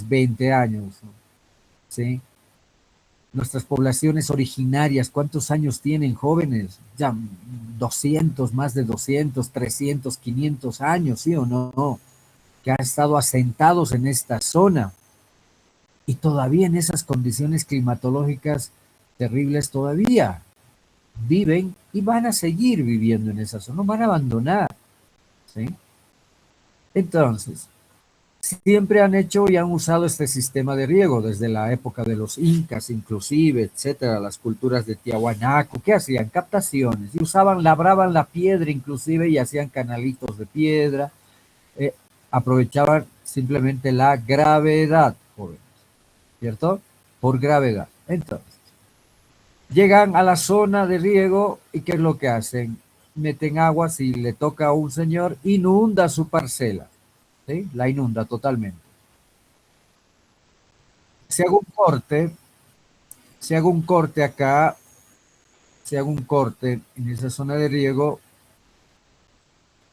20 años, ¿sí? Nuestras poblaciones originarias, ¿cuántos años tienen jóvenes? Ya 200, más de 200, 300, 500 años, ¿sí o no? Que han estado asentados en esta zona y todavía en esas condiciones climatológicas terribles todavía viven y van a seguir viviendo en esa zona, no van a abandonar, ¿sí? Entonces, siempre han hecho y han usado este sistema de riego desde la época de los incas, inclusive, etcétera, las culturas de Tiahuanaco. ¿Qué hacían? Captaciones y usaban, labraban la piedra inclusive y hacían canalitos de piedra. eh, Aprovechaban simplemente la gravedad, jóvenes, ¿cierto? Por gravedad. Entonces, llegan a la zona de riego y ¿qué es lo que hacen? Meten agua, si le toca a un señor, inunda su parcela, ¿sí? La inunda totalmente. Si hago un corte, si hago un corte acá, si hago un corte en esa zona de riego,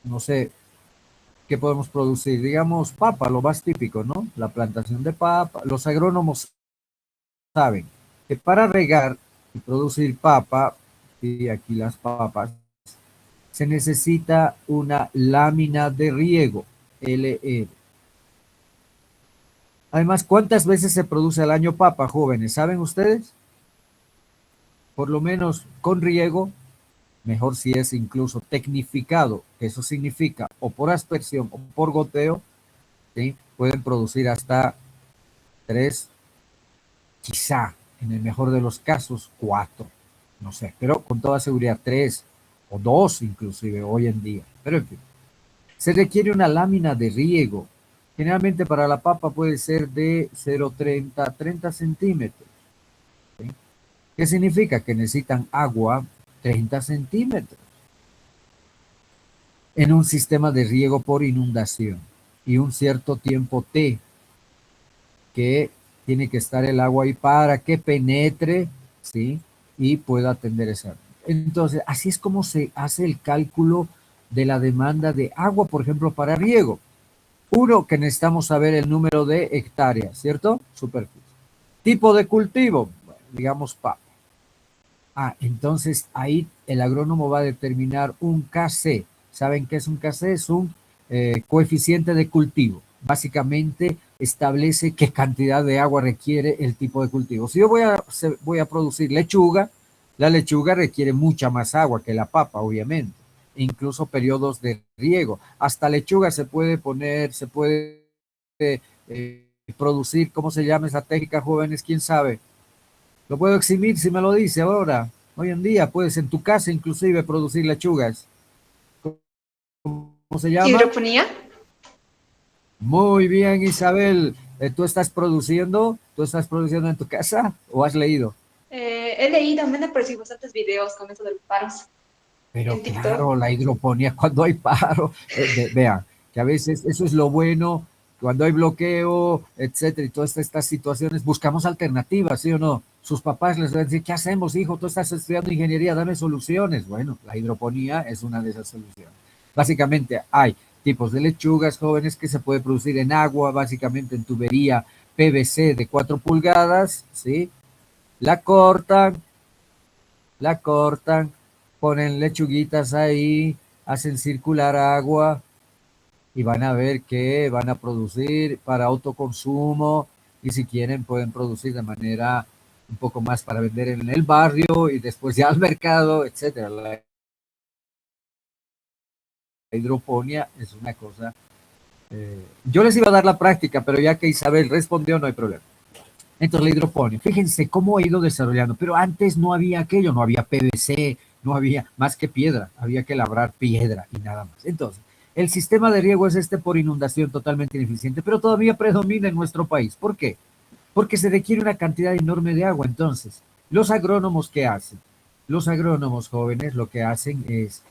no sé qué podemos producir. Digamos papa, lo más típico, ¿no? La plantación de papa. Los agrónomos saben que para regar y producir papa, y aquí las papas, se necesita una lámina de riego, LR. Además, ¿cuántas veces se produce al año papa, jóvenes? ¿Saben ustedes? Por lo menos con riego, mejor si es incluso tecnificado, que eso significa o por aspersión o por goteo, ¿sí? Pueden producir hasta 3, quizá en el mejor de los casos 4, no sé, pero con toda seguridad 3 o 2 inclusive hoy en día. Pero en fin, se requiere una lámina de riego. Generalmente para la papa puede ser de 0,30 a 30 centímetros. ¿Sí? ¿Qué significa? Que necesitan agua 30 centímetros en un sistema de riego por inundación y un cierto tiempo T que tiene que estar el agua ahí para que penetre, ¿sí? Y pueda atender esa. Entonces, así es como se hace el cálculo de la demanda de agua, por ejemplo, para riego. Uno, que necesitamos saber el número de hectáreas, ¿cierto? Superficie. Tipo de cultivo, bueno, digamos papa. Ah, entonces ahí el agrónomo va a determinar un KC. ¿Saben qué es un KC? Es un coeficiente de cultivo. Básicamente establece qué cantidad de agua requiere el tipo de cultivo. Si yo voy a producir lechuga, la lechuga requiere mucha más agua que la papa, obviamente. Incluso periodos de riego. Hasta lechuga se puede poner, se puede producir, ¿cómo se llama esa técnica, jóvenes? ¿Quién sabe? Lo puedo exhibir si me lo dice ahora. Hoy en día puedes en tu casa inclusive producir lechugas. ¿Cómo se llama? Hidroponía. Muy bien, Isabel. ¿Tú estás produciendo en tu casa o has leído? He leído, me han aparecido bastantes videos con eso de los paros Pero en TikTok. claro, la hidroponía cuando hay paro, vean, que a veces eso es lo bueno, cuando hay bloqueo, etcétera, y todas estas situaciones, buscamos alternativas, ¿sí o no? Sus papás les van a decir, ¿qué hacemos, hijo? Tú estás estudiando ingeniería, dame soluciones. Bueno, la hidroponía es una de esas soluciones. Básicamente hay tipos de lechugas jóvenes que se puede producir en agua, básicamente en tubería PVC de 4 pulgadas, ¿sí? La cortan, la cortan, ponen lechuguitas ahí, hacen circular agua y van a ver que van a producir para autoconsumo y si quieren pueden producir de manera un poco más para vender en el barrio y después ya al mercado, etcétera. La hidroponía es una cosa. Yo les iba a dar la práctica, pero ya que Isabel respondió, no hay problema. Entonces la hidroponía, fíjense cómo ha ido desarrollando, pero antes no había aquello, no había PVC, no había más que piedra, había que labrar piedra y nada más. Entonces, el sistema de riego es este por inundación totalmente ineficiente, pero todavía predomina en nuestro país. ¿Por qué? Porque se requiere una cantidad enorme de agua. Entonces, los agrónomos, ¿qué hacen? Los agrónomos jóvenes lo que hacen es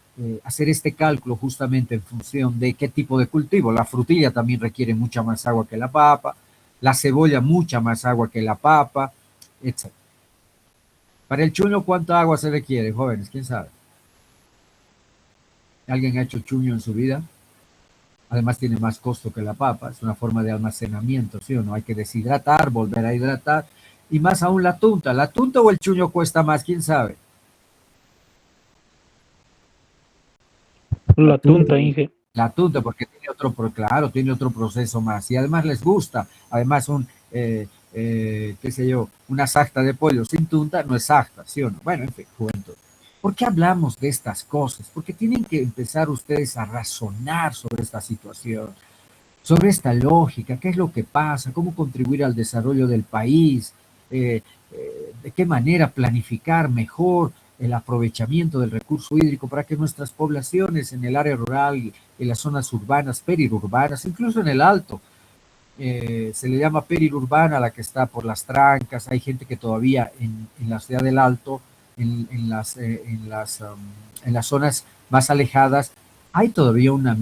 hacer este cálculo justamente en función de qué tipo de cultivo. La frutilla también requiere mucha más agua que la papa, la cebolla mucha más agua que la papa, etc. Para el chuño, ¿cuánta agua se requiere, jóvenes? ¿Quién sabe? ¿Alguien ha hecho chuño en su vida? Además tiene más costo que la papa, es una forma de almacenamiento, ¿sí o no? Hay que deshidratar, volver a hidratar, y más aún la tunta. La tunta o el chuño cuesta más, quién sabe. La tunta, Inge. La tunta, porque tiene otro, claro, tiene otro proceso más, y además les gusta. Además, qué sé yo, una sarta de pollo sin tunta no es sarta, ¿sí o no? Bueno, en fin, juventud. ¿Por qué hablamos de estas cosas? Porque tienen que empezar ustedes a razonar sobre esta situación, sobre esta lógica, qué es lo que pasa, cómo contribuir al desarrollo del país, de qué manera planificar mejor el aprovechamiento del recurso hídrico para que nuestras poblaciones en el área rural, en las zonas urbanas, periurbanas, incluso en el alto, se le llama periurbana a la que está por las trancas, hay gente que todavía en la ciudad del alto, en las zonas más alejadas, hay todavía una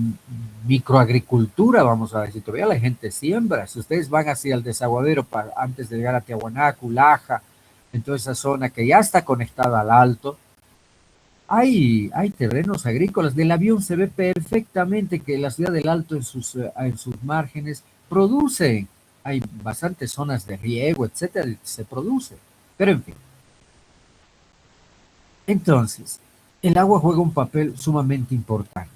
microagricultura, vamos a decir, todavía la gente siembra. Si ustedes van hacia el desaguadero antes de llegar a Tiahuanaco, Laja, en toda esa zona que ya está conectada al alto, hay terrenos agrícolas. Del avión se ve perfectamente que la ciudad del Alto en sus márgenes produce. Hay bastantes zonas de riego, etcétera, se produce. Pero en fin. Entonces, el agua juega un papel sumamente importante.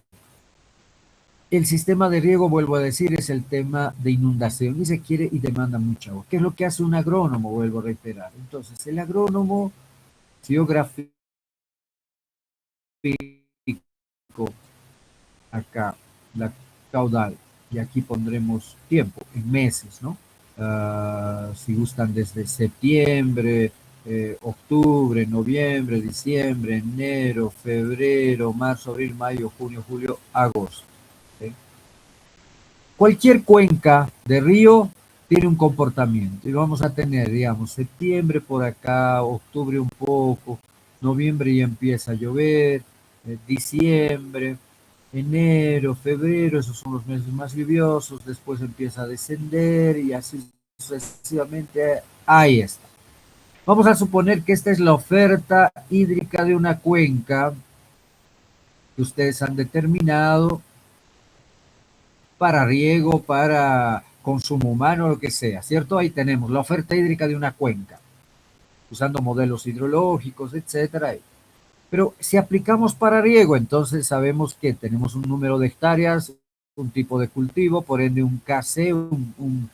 El sistema de riego, vuelvo a decir, es el tema de inundación y se quiere y demanda mucha agua. ¿Qué es lo que hace un agrónomo? Vuelvo a reiterar. Entonces, el agrónomo, si yo grafico acá la caudal y aquí pondremos tiempo, en meses, ¿no? Si gustan desde septiembre, octubre, noviembre, diciembre, enero, febrero, marzo, abril, mayo, junio, julio, agosto. ¿Sí? Cualquier cuenca de río tiene un comportamiento y vamos a tener, digamos, septiembre por acá, octubre un poco, noviembre ya empieza a llover, diciembre, enero, febrero, esos son los meses más lluviosos, después empieza a descender y así sucesivamente. Ahí está. Vamos a suponer que esta es la oferta hídrica de una cuenca que ustedes han determinado para riego, para consumo humano, lo que sea, ¿cierto? Ahí tenemos la oferta hídrica de una cuenca, usando modelos hidrológicos, etcétera. Pero si aplicamos para riego, entonces sabemos que tenemos un número de hectáreas, un tipo de cultivo, por ende un KC, un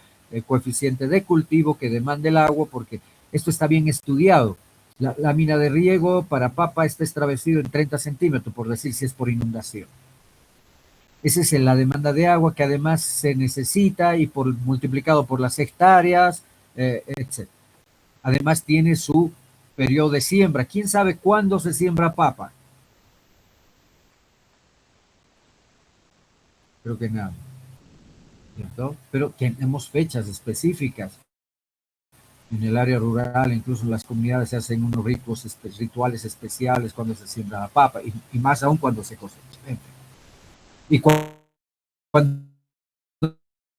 coeficiente de cultivo que demande el agua, porque esto está bien estudiado. La lámina de riego para papa está establecido en 30 centímetros, por decir, si es por inundación. Esa es la demanda de agua que además se necesita y multiplicado por las hectáreas, etc. Además tiene su periodo de siembra. ¿Quién sabe cuándo se siembra papa? Creo que nada, ¿cierto? Pero tenemos fechas específicas. En el área rural, incluso en las comunidades se hacen unos rituales especiales cuando se siembra la papa y más aún cuando se cosecha. Y cuando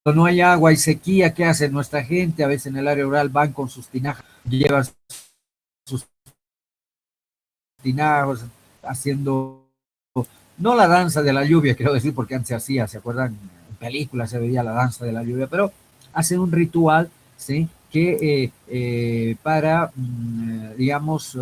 no hay agua y sequía, ¿qué hace nuestra gente? A veces en el área rural van con sus tinajas, llevan sus tinajos haciendo, no la danza de la lluvia, quiero decir, porque antes se hacía, ¿se acuerdan? En películas se veía la danza de la lluvia, pero hacen un ritual, ¿sí? Que para, digamos,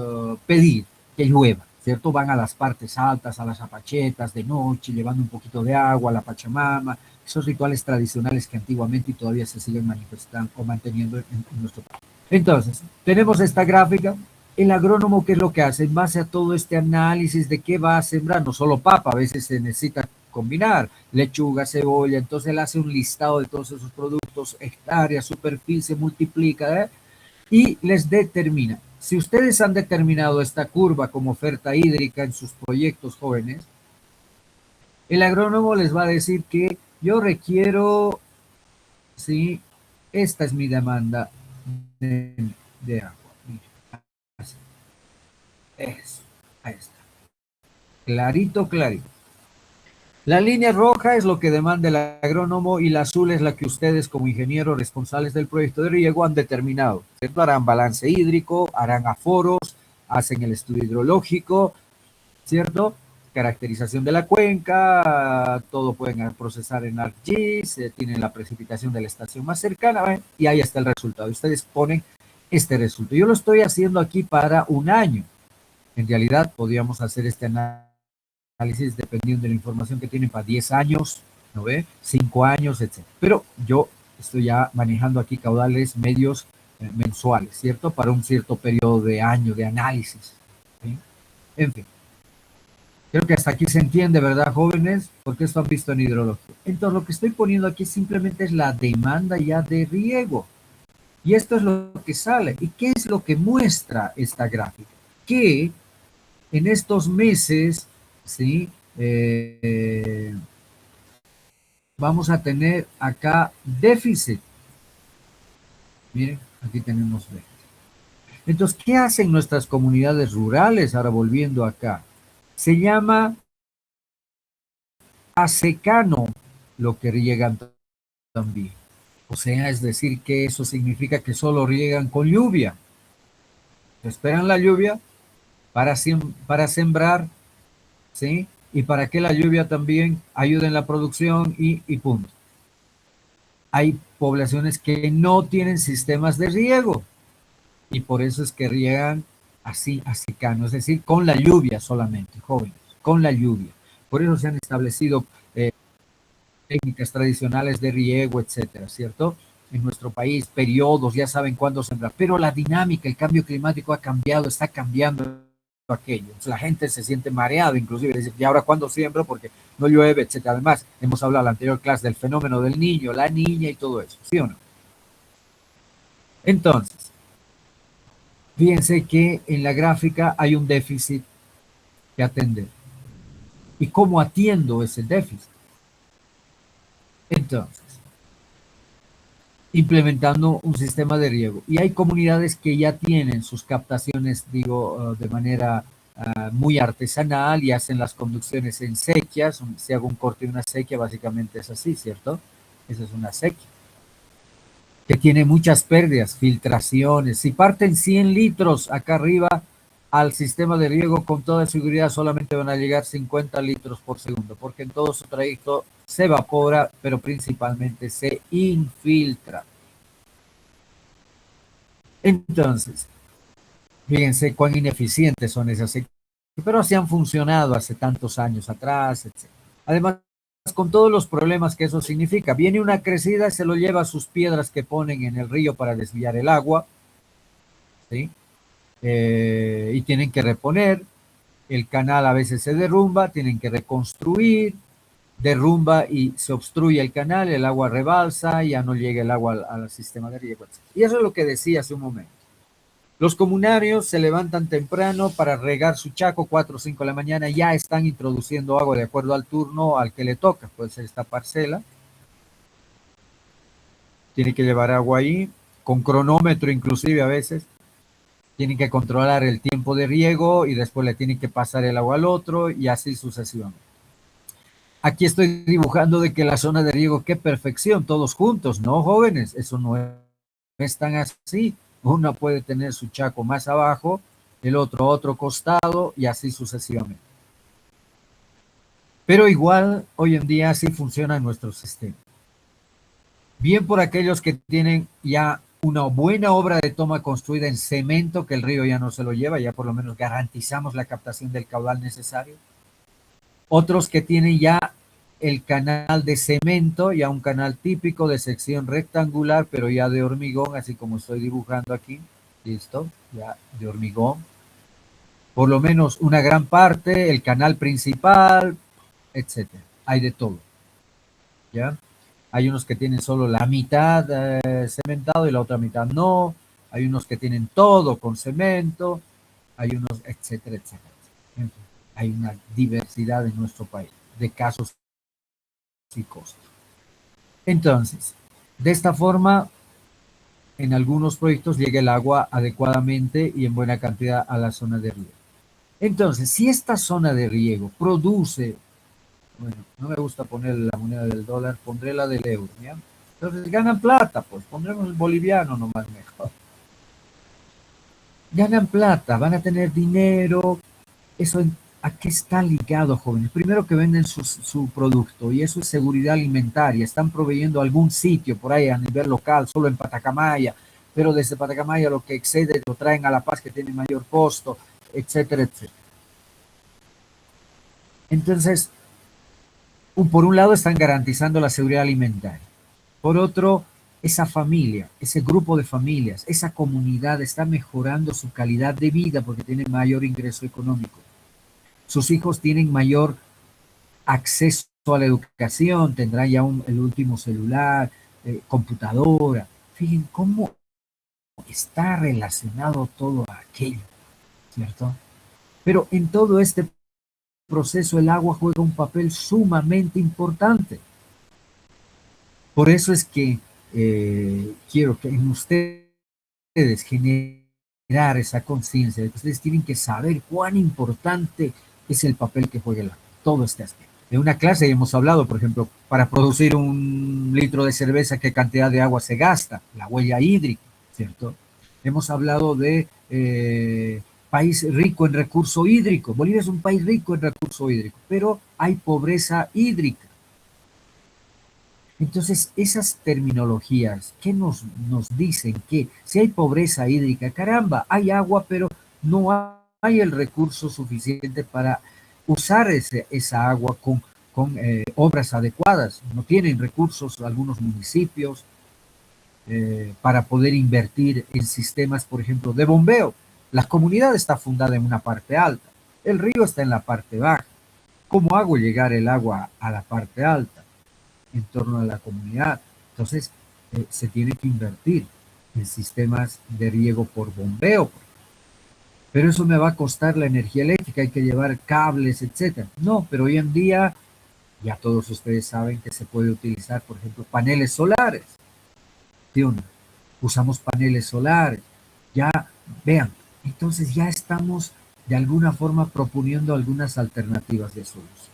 pedir que llueva, ¿cierto? Van a las partes altas, a las apachetas de noche, llevando un poquito de agua a la Pachamama, esos rituales tradicionales que antiguamente y todavía se siguen manifestando o manteniendo en nuestro país. Entonces, tenemos esta gráfica. El agrónomo, ¿qué es lo que hace? En base a todo este análisis de qué va a sembrar, no solo papa, a veces se necesita combinar lechuga, cebolla, entonces él hace un listado de todos esos productos, hectáreas, superficie, multiplica, y les determina. Si ustedes han determinado esta curva como oferta hídrica en sus proyectos jóvenes, el agrónomo les va a decir que yo requiero, sí, esta es mi demanda de agua. Eso, ahí está. Clarito, clarito. La línea roja es lo que demanda el agrónomo y la azul es la que ustedes como ingenieros responsables del proyecto de riego han determinado, ¿cierto? Harán balance hídrico, harán aforos, hacen el estudio hidrológico, ¿cierto? caracterización de la cuenca, todo pueden procesar en ArcGIS, tienen la precipitación de la estación más cercana, ¿ven? Y ahí está el resultado. Ustedes ponen este resultado. Yo lo estoy haciendo aquí para un año. En realidad podríamos hacer este análisis dependiendo de la información que tienen para 10 años, ¿no ve? 5 años, etc. Pero yo estoy ya manejando aquí caudales medios mensuales, ¿cierto? Para un cierto periodo de año de análisis. ¿Sí? En fin. Creo que hasta aquí se entiende, ¿verdad, jóvenes? Porque esto han visto en hidrología. Entonces, lo que estoy poniendo aquí simplemente es la demanda ya de riego. Y esto es lo que sale. ¿Y qué es lo que muestra esta gráfica? Que en estos meses, ¿sí? Vamos a tener acá déficit. Miren, aquí tenemos déficit. Entonces, ¿qué hacen nuestras comunidades rurales? Ahora volviendo acá. Se llama a secano lo que riegan también. O sea, es decir, que eso significa que solo riegan con lluvia. Esperan la lluvia para sembrar, ¿sí? Y para que la lluvia también ayude en la producción y punto. Hay poblaciones que no tienen sistemas de riego y por eso es que riegan así a secano, es decir, con la lluvia solamente, jóvenes, con la lluvia. Por eso se han establecido técnicas tradicionales de riego, etcétera, ¿cierto? En nuestro país, periodos, ya saben cuándo sembrar, pero la dinámica, el cambio climático ha cambiado, está cambiando aquello. Entonces, la gente se siente mareada, inclusive dice, ¿y ahora cuándo siembro? Porque no llueve, etcétera. Además, hemos hablado en la anterior clase del fenómeno del niño, la niña y todo eso, ¿sí o no? Entonces, fíjense que en la gráfica hay un déficit que atender. ¿Y cómo atiendo ese déficit? Entonces, implementando un sistema de riego. Y hay comunidades que ya tienen sus captaciones, digo, de manera muy artesanal y hacen las conducciones en sequias. Si hago un corte de una sequía, básicamente es así, ¿cierto? Esa es una sequía. Que tiene muchas pérdidas, filtraciones. Si parten 100 litros acá arriba al sistema de riego, con toda seguridad solamente van a llegar 50 litros por segundo, porque en todo su trayecto se evapora, pero principalmente se infiltra. Entonces, fíjense cuán ineficientes son esas sequías, pero así han funcionado hace tantos años atrás, etc. Además, con todos los problemas que eso significa, viene una crecida, se lo lleva a sus piedras que ponen en el río para desviar el agua, ¿sí? Y tienen que reponer, el canal a veces se derrumba, tienen que reconstruir, derrumba y se obstruye el canal, el agua rebalsa, ya no llega el agua al sistema de riego, etc. Y eso es lo que decía hace un momento. Los comunarios se levantan temprano para regar su chaco, 4 o 5 de la mañana, ya están introduciendo agua de acuerdo al turno al que le toca, puede ser esta parcela. Tiene que llevar agua ahí, con cronómetro inclusive a veces. Tienen que controlar el tiempo de riego y después le tienen que pasar el agua al otro y así sucesivamente. Aquí estoy dibujando de que la zona de riego, qué perfección, todos juntos, ¿no, jóvenes? Eso no es tan así. Uno puede tener su chaco más abajo, el otro a otro costado y así sucesivamente. Pero igual, hoy en día así funciona nuestro sistema. Bien por aquellos que tienen ya una buena obra de toma construida en cemento, que el río ya no se lo lleva, ya por lo menos garantizamos la captación del caudal necesario. Otros que tienen ya el canal de cemento, ya un canal típico de sección rectangular, pero ya de hormigón, así como estoy dibujando aquí. Listo, ya de hormigón. Por lo menos una gran parte, el canal principal, etcétera. Hay de todo. ¿Ya? Hay unos que tienen solo la mitad cementado y la otra mitad no. Hay unos que tienen todo con cemento. Hay unos, etcétera, etcétera. En fin, hay una diversidad en nuestro país de casos y costos. Entonces, de esta forma, en algunos proyectos llega el agua adecuadamente y en buena cantidad a la zona de riego. Entonces, si esta zona de riego produce, bueno, no me gusta poner la moneda del dólar, pondré la del euro, ¿ya? Entonces ganan plata, pues pondremos el boliviano nomás mejor. Ganan plata, van a tener dinero, eso ¿A qué está ligado, jóvenes? Primero que venden su producto y eso es seguridad alimentaria. Están proveyendo algún sitio por ahí a nivel local, solo en Patacamaya, pero desde Patacamaya lo que excede lo traen a La Paz que tiene mayor costo, etcétera, etcétera. Entonces, por un lado están garantizando la seguridad alimentaria. Por otro, esa familia, ese grupo de familias, esa comunidad está mejorando su calidad de vida porque tiene mayor ingreso económico. Sus hijos tienen mayor acceso a la educación, tendrá ya el último celular, computadora. Fíjense cómo está relacionado todo aquello, ¿cierto? Pero en todo este proceso el agua juega un papel sumamente importante. Por eso es que quiero que en ustedes generar esa conciencia de que ustedes tienen que saber cuán importante es el papel que juega todo este aspecto. En una clase hemos hablado, por ejemplo, para producir 1 litro de cerveza, qué cantidad de agua se gasta, la huella hídrica, ¿cierto? Hemos hablado de país rico en recurso hídrico. Bolivia es un país rico en recurso hídrico, pero hay pobreza hídrica. Entonces, esas terminologías que nos dicen que si hay pobreza hídrica, caramba, hay agua, pero no hay el recurso suficiente para usar esa agua con obras adecuadas. No tienen recursos algunos municipios para poder invertir en sistemas, por ejemplo, de bombeo. La comunidad está fundada en una parte alta, el río está en la parte baja. ¿Cómo hago llegar el agua a la parte alta? En torno a la comunidad. Entonces, se tiene que invertir en sistemas de riego por bombeo. Pero eso me va a costar la energía eléctrica, hay que llevar cables, etcétera. No, pero hoy en día ya todos ustedes saben que se puede utilizar, por ejemplo, paneles solares. ¿Sí o no? Usamos paneles solares. Ya, vean, entonces ya estamos de alguna forma proponiendo algunas alternativas de solución.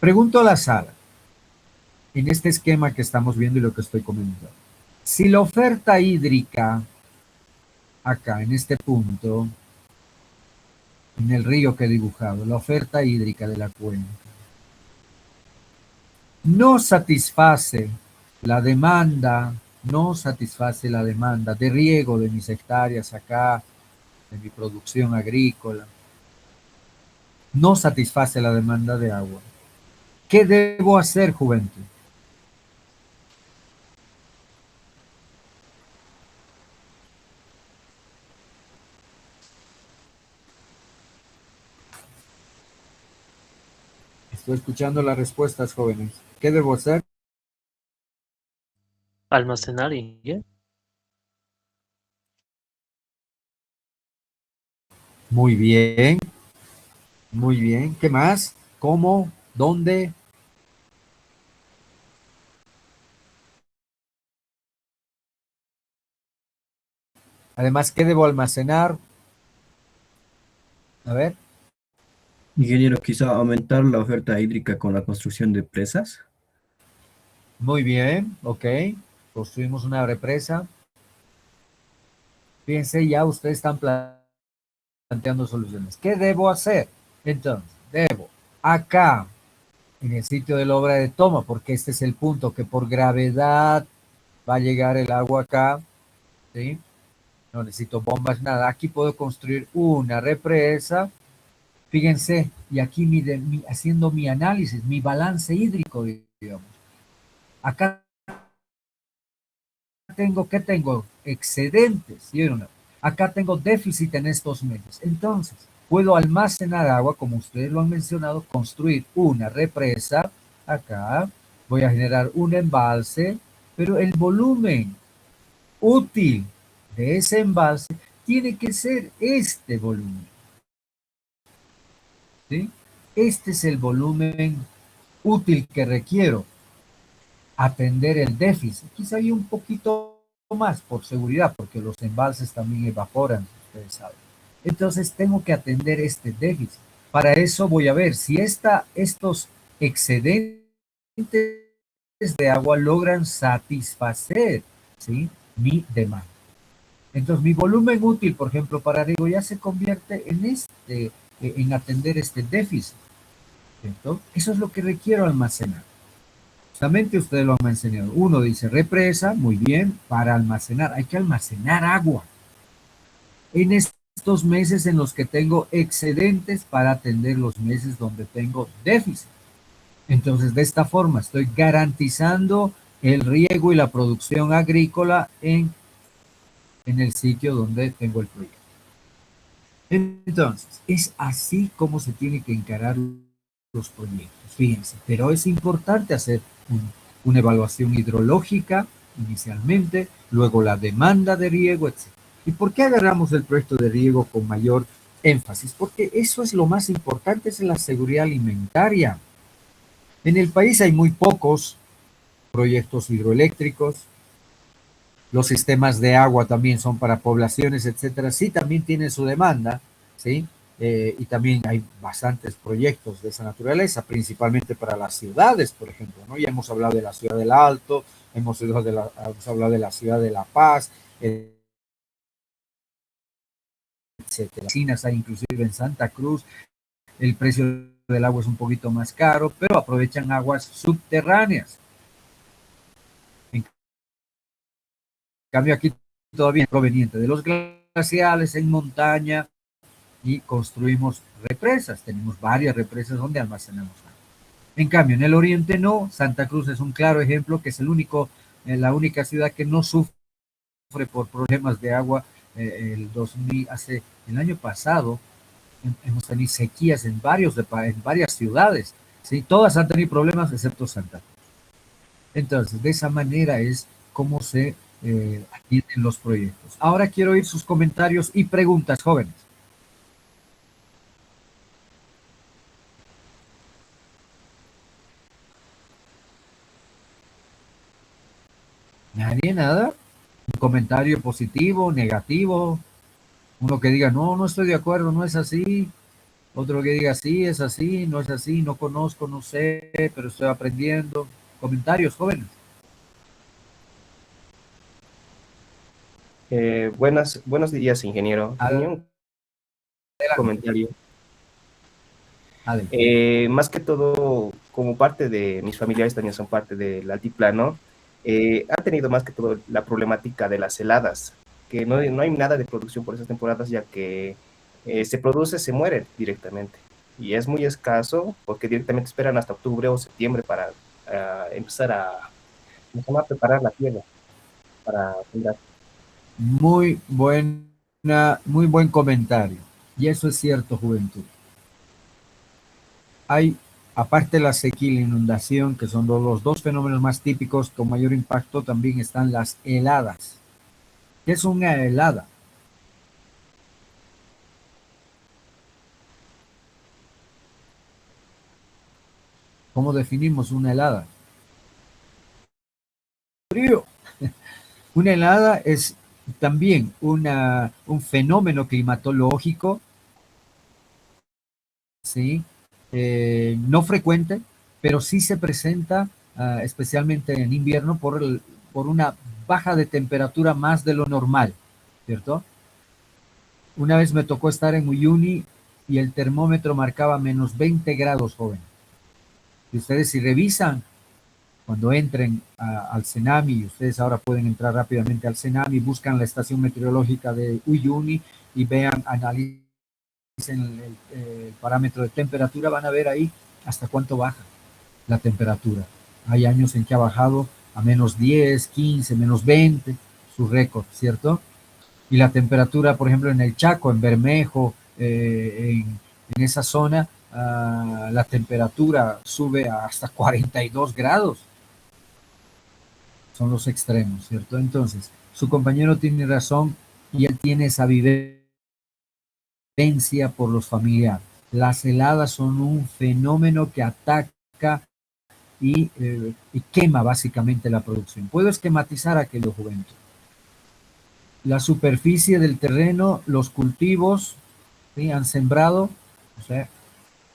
Pregunto a la sala, en este esquema que estamos viendo y lo que estoy comentando. Si la oferta hídrica, acá en este punto, en el río que he dibujado, la oferta hídrica de la cuenca, no satisface la demanda, no satisface la demanda de riego de mis hectáreas acá, de mi producción agrícola, no satisface la demanda de agua. ¿Qué debo hacer, juventud? Estoy escuchando las respuestas, jóvenes. ¿Qué debo hacer? Almacenar y ¿ya? Muy bien, muy bien. ¿Qué más? ¿Cómo? ¿Dónde? Además, ¿qué debo almacenar? A ver. Ingeniero, quizá aumentar la oferta hídrica con la construcción de presas. Muy bien, ok. Construimos una represa. Fíjense, ya ustedes están planteando soluciones. ¿Qué debo hacer? Entonces, debo acá, en el sitio de la obra de toma, porque este es el punto que por gravedad va a llegar el agua acá, ¿sí? No necesito bombas, nada. Aquí puedo construir una represa. Fíjense, y aquí haciendo mi análisis, mi balance hídrico, digamos. Acá tengo, ¿qué tengo? Excedentes, ¿sí o no? Acá tengo déficit en estos meses. Entonces, puedo almacenar agua, como ustedes lo han mencionado, construir una represa acá, voy a generar un embalse, pero el volumen útil de ese embalse tiene que ser este volumen, ¿sí? Este es el volumen útil que requiero atender el déficit. Quizá hay un poquito más por seguridad, porque los embalses también evaporan, ustedes saben. Entonces tengo que atender este déficit. Para eso voy a ver si estos excedentes de agua logran satisfacer, ¿sí?, mi demanda. Entonces mi volumen útil, por ejemplo, para riego ya se convierte en este en atender este déficit, ¿cierto? Eso es lo que requiero almacenar. Justamente ustedes lo han mencionado. Uno dice represa, muy bien, para almacenar. Hay que almacenar agua en estos meses en los que tengo excedentes para atender los meses donde tengo déficit. Entonces, de esta forma estoy garantizando el riego y la producción agrícola en el sitio donde tengo el proyecto. Entonces, es así como se tiene que encarar los proyectos, fíjense, pero es importante hacer una evaluación hidrológica inicialmente, luego la demanda de riego, etc. ¿Y por qué agarramos el proyecto de riego con mayor énfasis? Porque eso es lo más importante, es la seguridad alimentaria. En el país hay muy pocos proyectos hidroeléctricos, los sistemas de agua también son para poblaciones, etcétera. Sí, también tienen su demanda, ¿sí? Y también hay bastantes proyectos de esa naturaleza, principalmente para las ciudades, por ejemplo, ¿no? Ya hemos hablado de la ciudad del Alto, hemos hablado de la ciudad de La Paz, etcétera. Chinas hay inclusive en Santa Cruz, el precio del agua es un poquito más caro, pero aprovechan aguas subterráneas. En cambio aquí todavía es proveniente de los glaciales en montaña y construimos represas. Tenemos varias represas donde almacenamos agua. En cambio, en el oriente no. Santa Cruz es un claro ejemplo, que es la única ciudad que no sufre por problemas de agua. El año pasado hemos tenido sequías en varias ciudades. ¿Sí? Todas han tenido problemas excepto Santa Cruz. Entonces, de esa manera es como se atienden los proyectos. Ahora quiero oír sus comentarios y preguntas, jóvenes. Nadie, nada. Un comentario positivo, negativo. Uno que diga, no, no estoy de acuerdo, no es así. Otro que diga, sí, es así, no es así, no conozco, no sé, pero estoy aprendiendo. Comentarios, jóvenes. Buenos días, ingeniero. Tenía un Adelante, comentario. adelante. Más que todo, como parte de mis familiares también son parte del altiplano, han tenido más que todo la problemática de las heladas, que no hay nada de producción por esas temporadas, ya que se produce, se muere directamente. Y es muy escaso porque directamente esperan hasta octubre o septiembre para empezar a preparar la tierra para sembrar. Muy buen comentario. Y eso es cierto, juventud. Hay, aparte de la sequía y la inundación, que son los dos fenómenos más típicos con mayor impacto, también están las heladas. ¿Qué es una helada? ¿Cómo definimos una helada? Frío. Una helada es también un fenómeno climatológico, ¿sí? No frecuente, pero sí se presenta especialmente en invierno por una baja de temperatura más de lo normal, ¿cierto? Una vez me tocó estar en Uyuni y el termómetro marcaba menos 20 grados, joven. Y ustedes si revisan cuando entren al Cenami, y ustedes ahora pueden entrar rápidamente al Cenami, buscan la estación meteorológica de Uyuni y vean, analicen el parámetro de temperatura, van a ver ahí hasta cuánto baja la temperatura. Hay años en que ha bajado a menos 10, 15, menos 20, su récord, ¿cierto? Y la temperatura, por ejemplo, en el Chaco, en Bermejo, en esa zona, la temperatura sube hasta 42 grados. Son los extremos, ¿cierto? Entonces, su compañero tiene razón y él tiene esa vivencia por los familiares. Las heladas son un fenómeno que ataca y quema básicamente la producción. Puedo esquematizar aquello, juventud. La superficie del terreno, los cultivos, ¿sí? Han sembrado, o sea,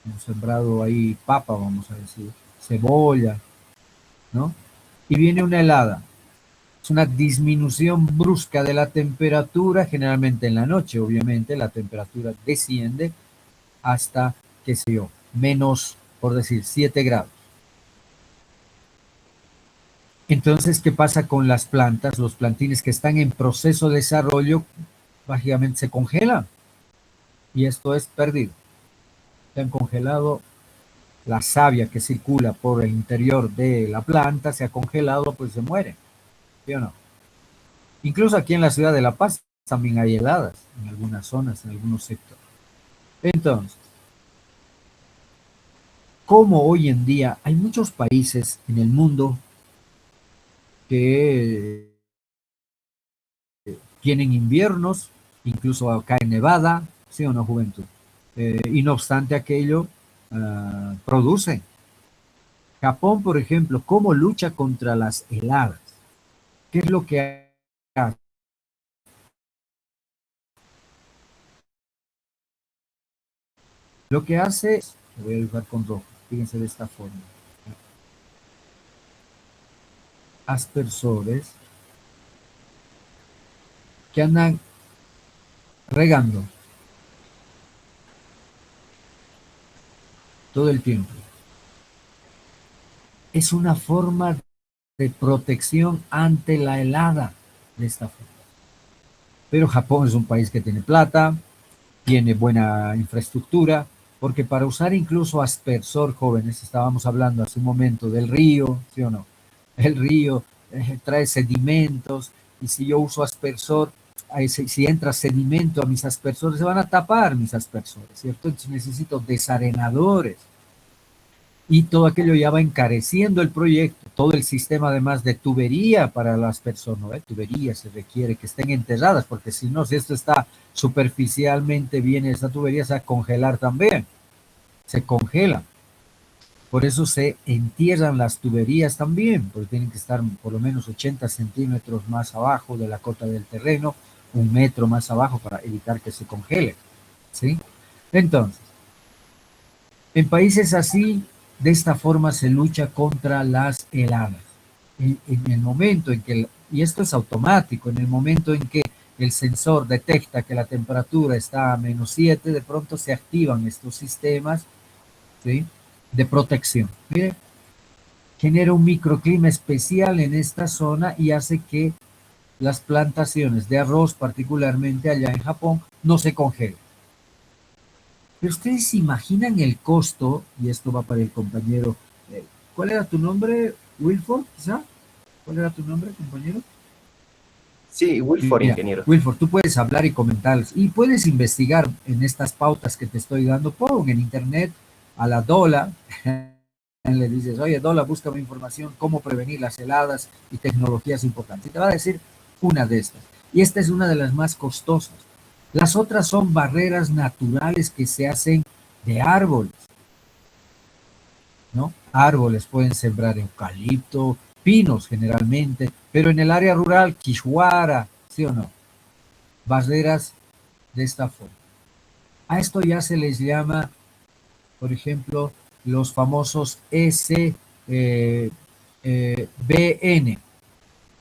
han sembrado ahí papa, vamos a decir, cebolla, ¿no? Y viene una helada. Es una disminución brusca de la temperatura, generalmente en la noche, obviamente, la temperatura desciende hasta, qué sé yo, menos, por decir, 7 grados. Entonces, ¿qué pasa con las plantas? Los plantines que están en proceso de desarrollo, básicamente se congelan y esto es perdido. Se han congelado la savia que circula por el interior de la planta, se ha congelado, pues se muere. ¿Sí o no? Incluso aquí en la ciudad de La Paz también hay heladas en algunas zonas, en algunos sectores. Entonces, como hoy en día hay muchos países en el mundo que tienen inviernos, incluso acá en Nevada, ¿sí o no, juventud? Y no obstante aquello, produce. Japón, por ejemplo, ¿cómo lucha contra las heladas? ¿Qué es lo que hace? Lo que hace, lo voy a dibujar con rojo, fíjense de esta forma. Aspersores que andan regando todo el tiempo. Es una forma de protección ante la helada de esta forma. Pero Japón es un país que tiene plata, tiene buena infraestructura, porque para usar incluso aspersor, jóvenes, estábamos hablando hace un momento del río, ¿sí o no? El río trae sedimentos y si yo uso aspersor, si entra sedimento a mis aspersores, se van a tapar mis aspersores, ¿cierto? Entonces necesito desarenadores y todo aquello ya va encareciendo el proyecto, todo el sistema además de tubería para las personas, ¿no? Tuberías se requiere que estén enterradas, porque si no, si esto está superficialmente bien, esa tubería se va a congelar también, se congela. Por eso se entierran las tuberías también, porque tienen que estar por lo menos 80 centímetros más abajo de la cota del terreno, 1 metro más abajo para evitar que se congele, ¿sí? Entonces, en países así, de esta forma se lucha contra las heladas. En el momento en que, y esto es automático, en el momento en que el sensor detecta que la temperatura está a -7, de pronto se activan estos sistemas, ¿sí?, de protección. Mire, genera un microclima especial en esta zona y hace que las plantaciones de arroz, particularmente allá en Japón, no se congelen. Pero ustedes se imaginan el costo, y esto va para el compañero, ¿cuál era tu nombre? ¿Wilford, quizá? ¿Cuál era tu nombre, compañero? Sí, Wilford, Mira, ingeniero. Wilford, tú puedes hablar y comentarlos, y puedes investigar en estas pautas que te estoy dando. Pon en internet a la Dola, le dices, oye, Dola, búscame información, cómo prevenir las heladas y tecnologías importantes. Y te va a decir una de estas. Y esta es una de las más costosas. Las otras son barreras naturales que se hacen de árboles, ¿no? Árboles pueden sembrar eucalipto, pinos generalmente, pero en el área rural, quichuara, ¿sí o no? Barreras de esta forma. A esto ya se les llama, por ejemplo, los famosos SBN.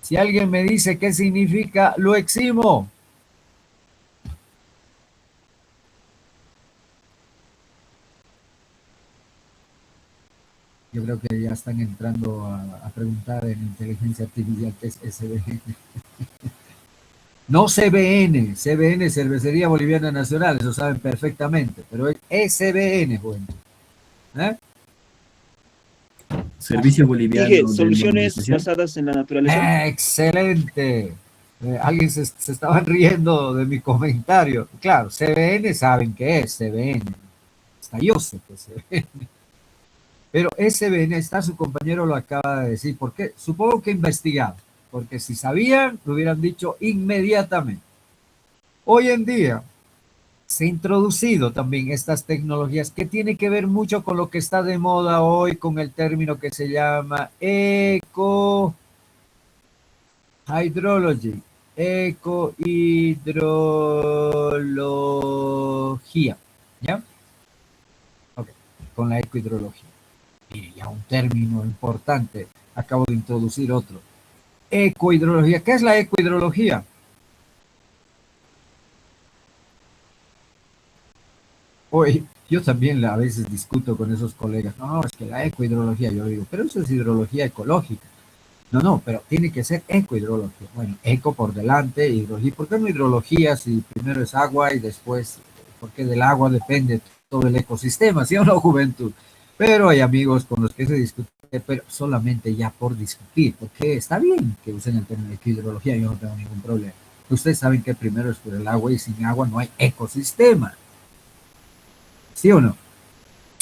Si alguien me dice qué significa, lo eximo. Yo creo que ya están entrando a preguntar en inteligencia artificial qué es SBN. No CBN, CBN, Cervecería Boliviana Nacional, eso saben perfectamente, pero es SBN, bueno. ¿Eh? Servicio Boliviano Dije, de soluciones Normalización. basadas en la naturaleza. Excelente. Alguien se estaban riendo de mi comentario. Claro, CBN saben qué es CBN. Hasta yo sé que es CBN. Pero SBN, está su compañero lo acaba de decir. ¿Por qué? Supongo que investigado. Porque si sabían, lo hubieran dicho inmediatamente. Hoy en día se han introducido también estas tecnologías que tienen que ver mucho con lo que está de moda hoy, con el término que se llama eco-hydrology, ecohidrología, ¿ya? Ok, con la ecohidrología. Y ya un término importante, acabo de introducir otro. Ecohidrología, ¿qué es la ecohidrología? Hoy Yo también a veces discuto con esos colegas, no, es que la ecohidrología, yo digo, pero eso es hidrología ecológica. No, no, pero tiene que ser ecohidrología. Bueno, eco por delante, hidrología. ¿Por qué no hidrología si primero es agua y después, porque del agua depende todo el ecosistema, ¿sí o no, juventud? Pero hay amigos con los que se discute, pero solamente ya por discutir, porque está bien que usen el término ecohidrología, yo no tengo ningún problema. Ustedes saben que primero es por el agua y sin agua no hay ecosistema, ¿sí o no?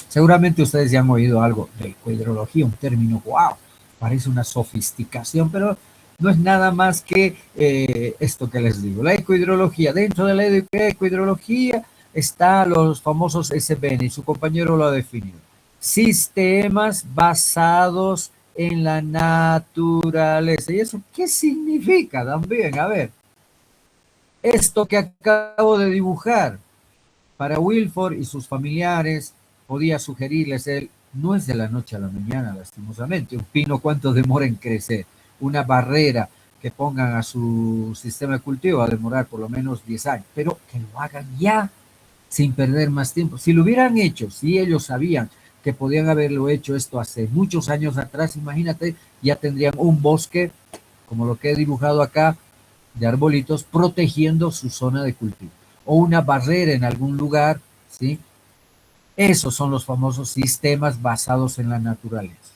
Seguramente ustedes ya han oído algo de ecohidrología, un término, wow, parece una sofisticación, pero no es nada más que esto que les digo. La ecohidrología, dentro de la ecohidrología está los famosos SBN y su compañero lo ha definido. Sistemas basados en la naturaleza. ¿Y eso qué significa también? A ver, esto que acabo de dibujar, para Wilford y sus familiares, podía sugerirles él, no es de la noche a la mañana, lastimosamente. Un pino, ¿cuánto demora en crecer? Una barrera que pongan a su sistema de cultivo va a demorar por lo menos 10 años, pero que lo hagan ya, sin perder más tiempo. Si lo hubieran hecho, si ellos sabían que podían haberlo hecho esto hace muchos años atrás, imagínate, ya tendrían un bosque, como lo que he dibujado acá, de arbolitos, protegiendo su zona de cultivo. O una barrera en algún lugar, ¿sí? Esos son los famosos sistemas basados en la naturaleza.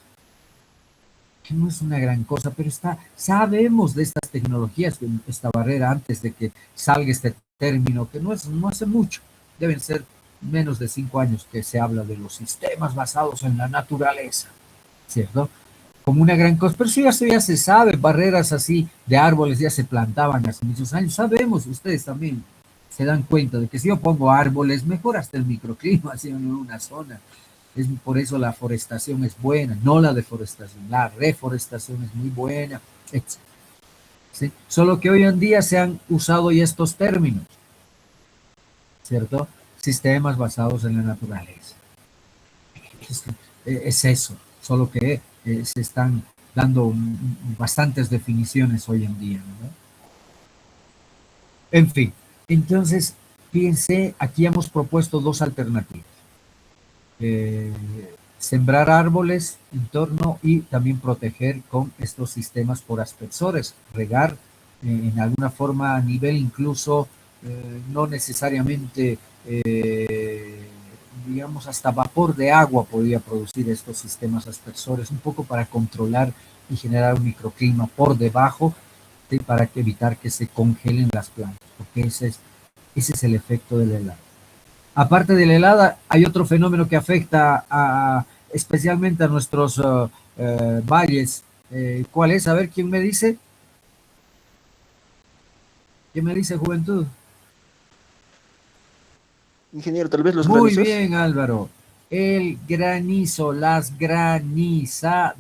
Que no es una gran cosa, pero sabemos de estas tecnologías, esta barrera, antes de que salga este término, que no hace mucho, deben ser menos de 5 años que se habla de los sistemas basados en la naturaleza, ¿cierto? Como una gran cosa, pero eso ya se sabe, barreras así de árboles ya se plantaban hace muchos años, sabemos, ustedes también se dan cuenta de que si yo pongo árboles, mejora hasta el microclima, así en una zona. Por eso la forestación es buena, no la deforestación, la reforestación es muy buena, etc. ¿Sí? Solo que hoy en día se han usado ya estos términos, ¿cierto? Sistemas basados en la naturaleza. Es eso, solo que se están dando bastantes definiciones hoy en día, ¿no? En fin, entonces, fíjense, aquí hemos propuesto dos alternativas. Sembrar árboles en torno y también proteger con estos sistemas por aspersores, regar en alguna forma a nivel incluso no necesariamente, digamos, hasta vapor de agua podría producir estos sistemas aspersores, un poco para controlar y generar un microclima por debajo, ¿sí? Para evitar que se congelen las plantas, porque ese es el efecto del helado. Aparte de la helada, hay otro fenómeno que afecta especialmente a nuestros valles. ¿Cuál es? A ver, ¿quién me dice? ¿Quién me dice, juventud? Ingeniero, tal vez los Muy granizos. bien, Álvaro. El granizo, las granizadas.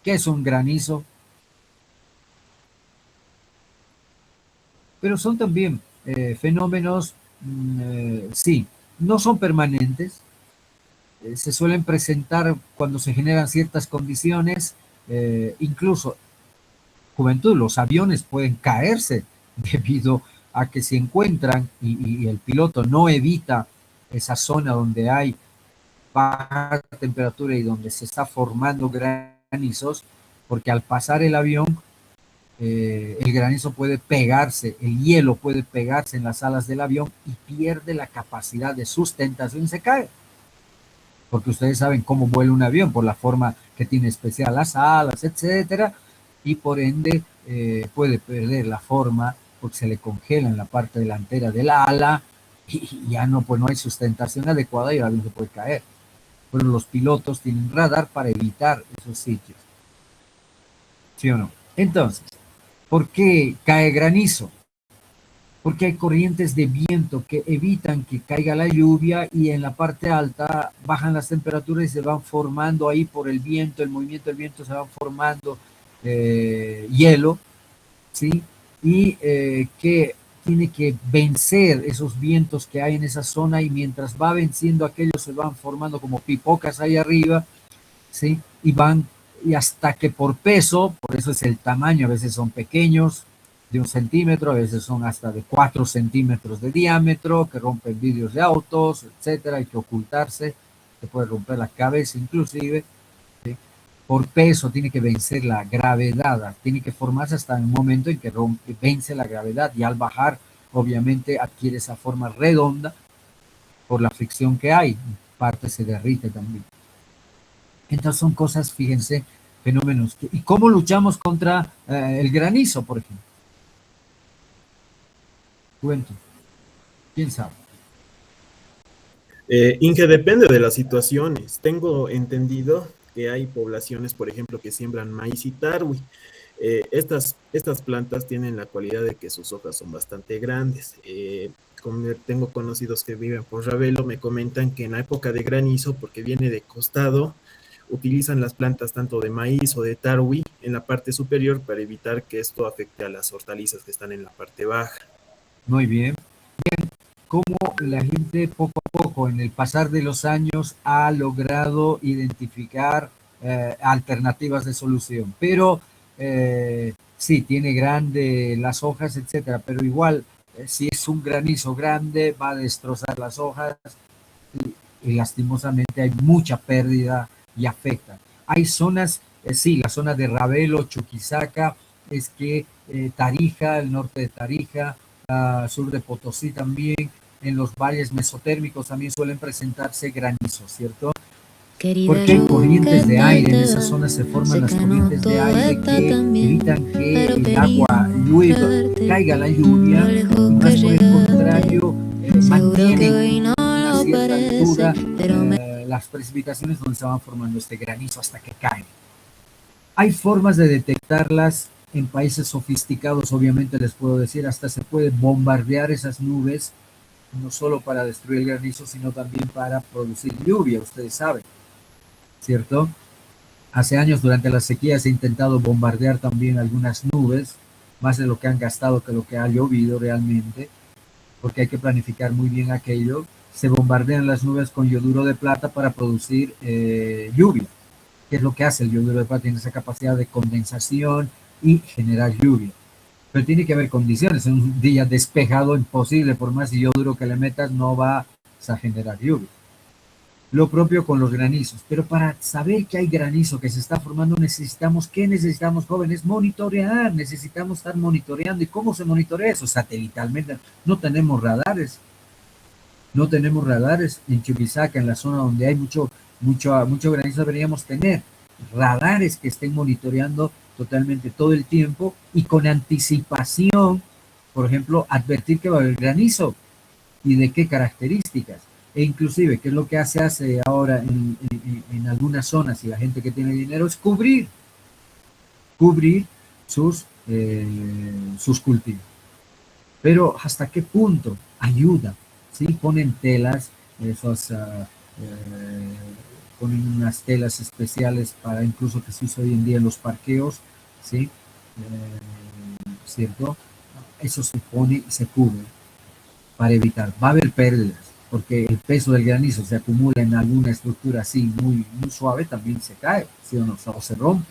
¿Qué es un granizo? Pero son también fenómenos, sí, no son permanentes, se suelen presentar cuando se generan ciertas condiciones, incluso juventud, los aviones pueden caerse debido a que se encuentran y el piloto no evita esa zona donde hay baja temperatura y donde se está formando granizos, porque al pasar el avión, el granizo puede pegarse, el hielo puede pegarse en las alas del avión y pierde la capacidad de sustentación y se cae. Porque ustedes saben cómo vuela un avión, por la forma que tiene especial las alas, etcétera, y por ende puede perder la forma porque se le congela en la parte delantera del ala y ya no, pues no hay sustentación adecuada y el avión se puede caer. Pero los pilotos tienen radar para evitar esos sitios. ¿Sí o no? Entonces, ¿por qué cae granizo? Porque hay corrientes de viento que evitan que caiga la lluvia y en la parte alta bajan las temperaturas y se van formando ahí por el viento, el movimiento del viento se van formando hielo, ¿sí? Y que tiene que vencer esos vientos que hay en esa zona y mientras va venciendo aquellos se van formando como pipocas ahí arriba, ¿sí? Y hasta que por peso, por eso es el tamaño, a veces son pequeños, de 1 centímetro, a veces son hasta de 4 centímetros de diámetro, que rompen vidrios de autos, etcétera, hay que ocultarse, se puede romper la cabeza inclusive, ¿sí? Por peso tiene que vencer la gravedad, tiene que formarse hasta el momento en que vence la gravedad y al bajar obviamente adquiere esa forma redonda por la fricción que hay, parte se derrite también. Entonces son cosas, fíjense, fenómenos. ¿Y cómo luchamos contra el granizo, por ejemplo? Cuento. ¿Quién sabe? Inge, depende de las situaciones. Tengo entendido que hay poblaciones, por ejemplo, que siembran maíz y tarwi. Estas plantas tienen la cualidad de que sus hojas son bastante grandes. Como tengo conocidos que viven por Ravelo, me comentan que en la época de granizo, porque viene de costado, utilizan las plantas tanto de maíz o de tarwi en la parte superior para evitar que esto afecte a las hortalizas que están en la parte baja. Muy bien. Cómo la gente poco a poco, en el pasar de los años, ha logrado identificar alternativas de solución. Pero sí, tiene grande las hojas, etcétera, pero igual, si es un granizo grande, va a destrozar las hojas y lastimosamente hay mucha pérdida y afecta. Hay zonas, sí, la zona de Ravelo, Chuquisaca, es que Tarija, el norte de Tarija, sur de Potosí también, en los valles mesotérmicos también suelen presentarse granizos, ¿cierto? Porque hay corrientes de aire, en esas zonas se forman las corrientes de aire que evitan que el agua llueva, caiga la lluvia, y más por el contrario, mantienen una cierta altura las precipitaciones donde se van formando este granizo hasta que caen. Hay formas de detectarlas en países sofisticados, obviamente les puedo decir, hasta se puede bombardear esas nubes, no solo para destruir el granizo, sino también para producir lluvia, ustedes saben, ¿cierto? Hace años durante la sequía se ha intentado bombardear también algunas nubes, más de lo que han gastado que lo que ha llovido realmente, porque hay que planificar muy bien aquello. Se bombardean las nubes con yoduro de plata para producir lluvia, que es lo que hace el yoduro de plata, tiene esa capacidad de condensación y generar lluvia. Pero tiene que haber condiciones, en un día despejado imposible, por más yoduro que le metas no vas a generar lluvia. Lo propio con los granizos, pero para saber que hay granizo que se está formando necesitamos, ¿qué necesitamos, jóvenes? Monitorear, necesitamos estar monitoreando. ¿Y cómo se monitorea eso? Satelitalmente. No tenemos radares, en Chuquisaca, en la zona donde hay mucho granizo, deberíamos tener radares que estén monitoreando totalmente todo el tiempo y con anticipación, por ejemplo, advertir que va a haber granizo y de qué características. E inclusive, ¿qué es lo que se hace ahora en algunas zonas y la gente que tiene dinero? Es cubrir sus cultivos. Pero ¿hasta qué punto ayuda? ¿Sí? Ponen telas, ponen unas telas especiales para incluso que se usa hoy en día en los parqueos, ¿sí? ¿Cierto? Eso se pone y se cubre para evitar. Va a haber pérdidas, porque el peso del granizo se acumula en alguna estructura así muy suave, también se cae, ¿sí o no? O se rompe,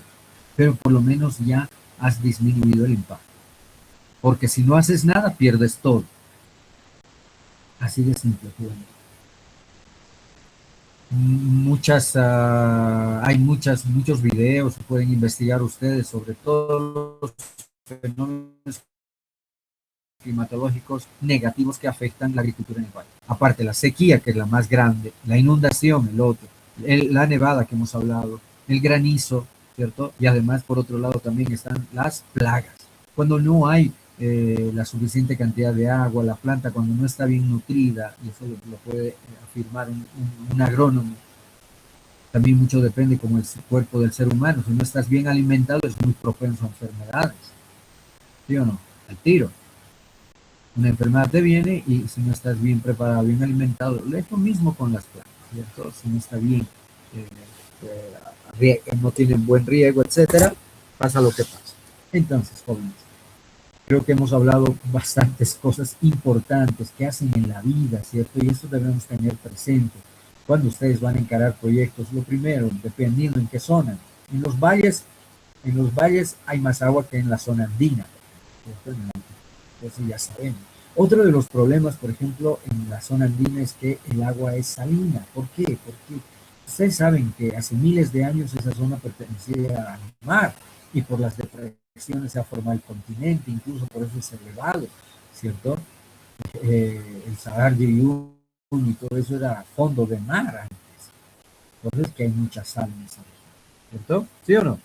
pero por lo menos ya has disminuido el impacto. Porque si no haces nada, pierdes todo. Así de simple. Hay muchos videos, pueden investigar ustedes sobre todos los fenómenos climatológicos negativos que afectan la agricultura en el país. Aparte, la sequía, que es la más grande, la inundación, el otro, la nevada que hemos hablado, el granizo, ¿cierto? Y además, por otro lado, también están las plagas. Cuando no hay la suficiente cantidad de agua, la planta cuando no está bien nutrida, y eso lo puede afirmar un agrónomo. También mucho depende como el cuerpo del ser humano. Si no estás bien alimentado, es muy propenso a enfermedades. ¿Sí o no? Al tiro. Una enfermedad te viene y si no estás bien preparado, bien alimentado, es lo mismo con las plantas, ¿cierto? Si no está bien, no tienen buen riego, etcétera, pasa lo que pasa. Entonces, jóvenes, creo que hemos hablado bastantes cosas importantes que hacen en la vida, ¿cierto? Y eso debemos tener presente. Cuando ustedes van a encarar proyectos, lo primero, dependiendo en qué zona. En los valles hay más agua que en la zona andina. ¿cierto? Eso ya sabemos. Otro de los problemas, por ejemplo, en la zona andina es que el agua es salina. ¿Por qué? Porque ustedes saben que hace miles de años esa zona pertenecía al mar y por las depresiones se ha formado el continente, incluso por eso es elevado, ¿cierto? El Sahara de Uyuni y todo eso era fondo de mar antes. Por eso es que hay mucha sal en esa región, ¿cierto? ¿Sí o no?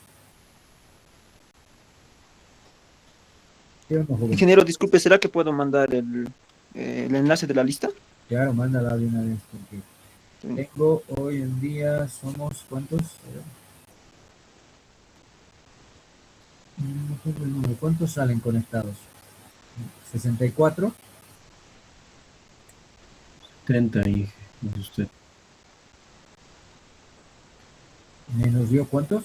¿Sí o no, joven? Ingeniero, disculpe, ¿será que puedo mandar el enlace de la lista? Claro, mándala de una vez, porque tengo hoy en día, somos, ¿cuántos? No tengo el número. ¿Cuántos salen conectados? 64. 30, Inge, no sé usted. Menos yo, ¿cuántos?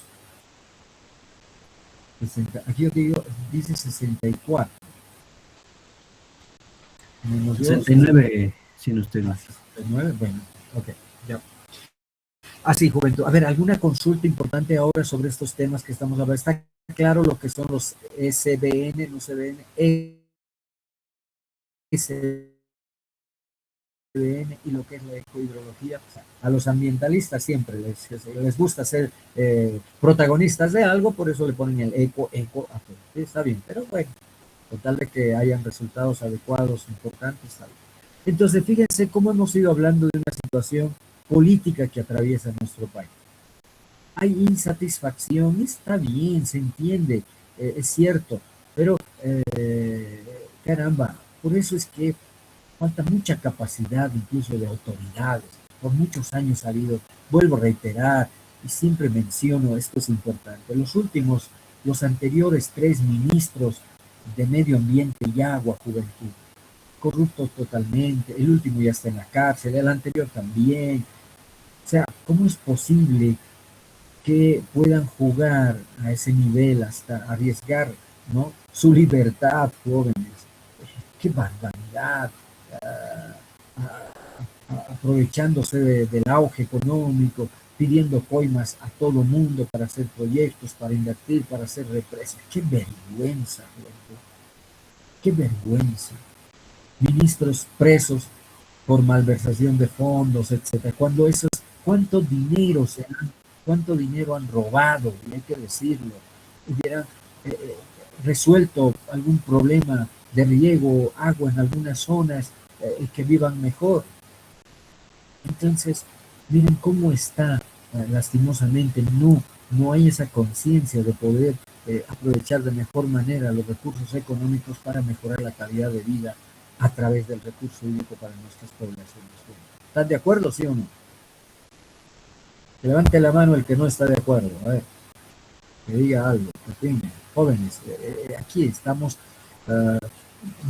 60. Aquí yo digo, dice 64. Menos yo, 69, sin usted. 69. Bueno, ok, ya. Así, juventud. A ver, ¿alguna consulta importante ahora sobre estos temas que estamos hablando? ¿Está claro lo que son los SBN, no SBN, SBN y lo que es la ecohidrología? A los ambientalistas siempre les gusta ser protagonistas de algo, por eso le ponen el eco. Sí, está bien, pero bueno, con tal de que hayan resultados adecuados, importantes, está bien. Entonces, fíjense cómo hemos ido hablando de una situación política que atraviesa nuestro país. Hay insatisfacción, está bien, se entiende, es cierto, pero caramba, por eso es que falta mucha capacidad incluso de autoridades. Por muchos años ha habido, vuelvo a reiterar, y siempre menciono, esto es importante, los anteriores 3 ministros de Medio Ambiente y Agua, Juventud, corruptos totalmente, el último ya está en la cárcel, el anterior también. O sea, ¿cómo es posible que puedan jugar a ese nivel hasta arriesgar, ¿no?, su libertad, jóvenes? ¡Qué barbaridad! Aprovechándose del auge económico, pidiendo coimas a todo mundo para hacer proyectos, para invertir, para hacer represas. ¡Qué vergüenza, jóvenes! ¡Qué vergüenza! Ministros presos por malversación de fondos, etcétera. Cuando esos, cuánto dinero han robado, y hay que decirlo, hubieran resuelto algún problema de riego, agua en algunas zonas, que vivan mejor. Entonces, miren cómo está, lastimosamente, no hay esa conciencia de poder aprovechar de mejor manera los recursos económicos para mejorar la calidad de vida a través del recurso hídrico para nuestras poblaciones. ¿Están de acuerdo, sí o no? Que levante la mano el que no está de acuerdo, a ver, que diga algo. En fin, jóvenes, aquí estamos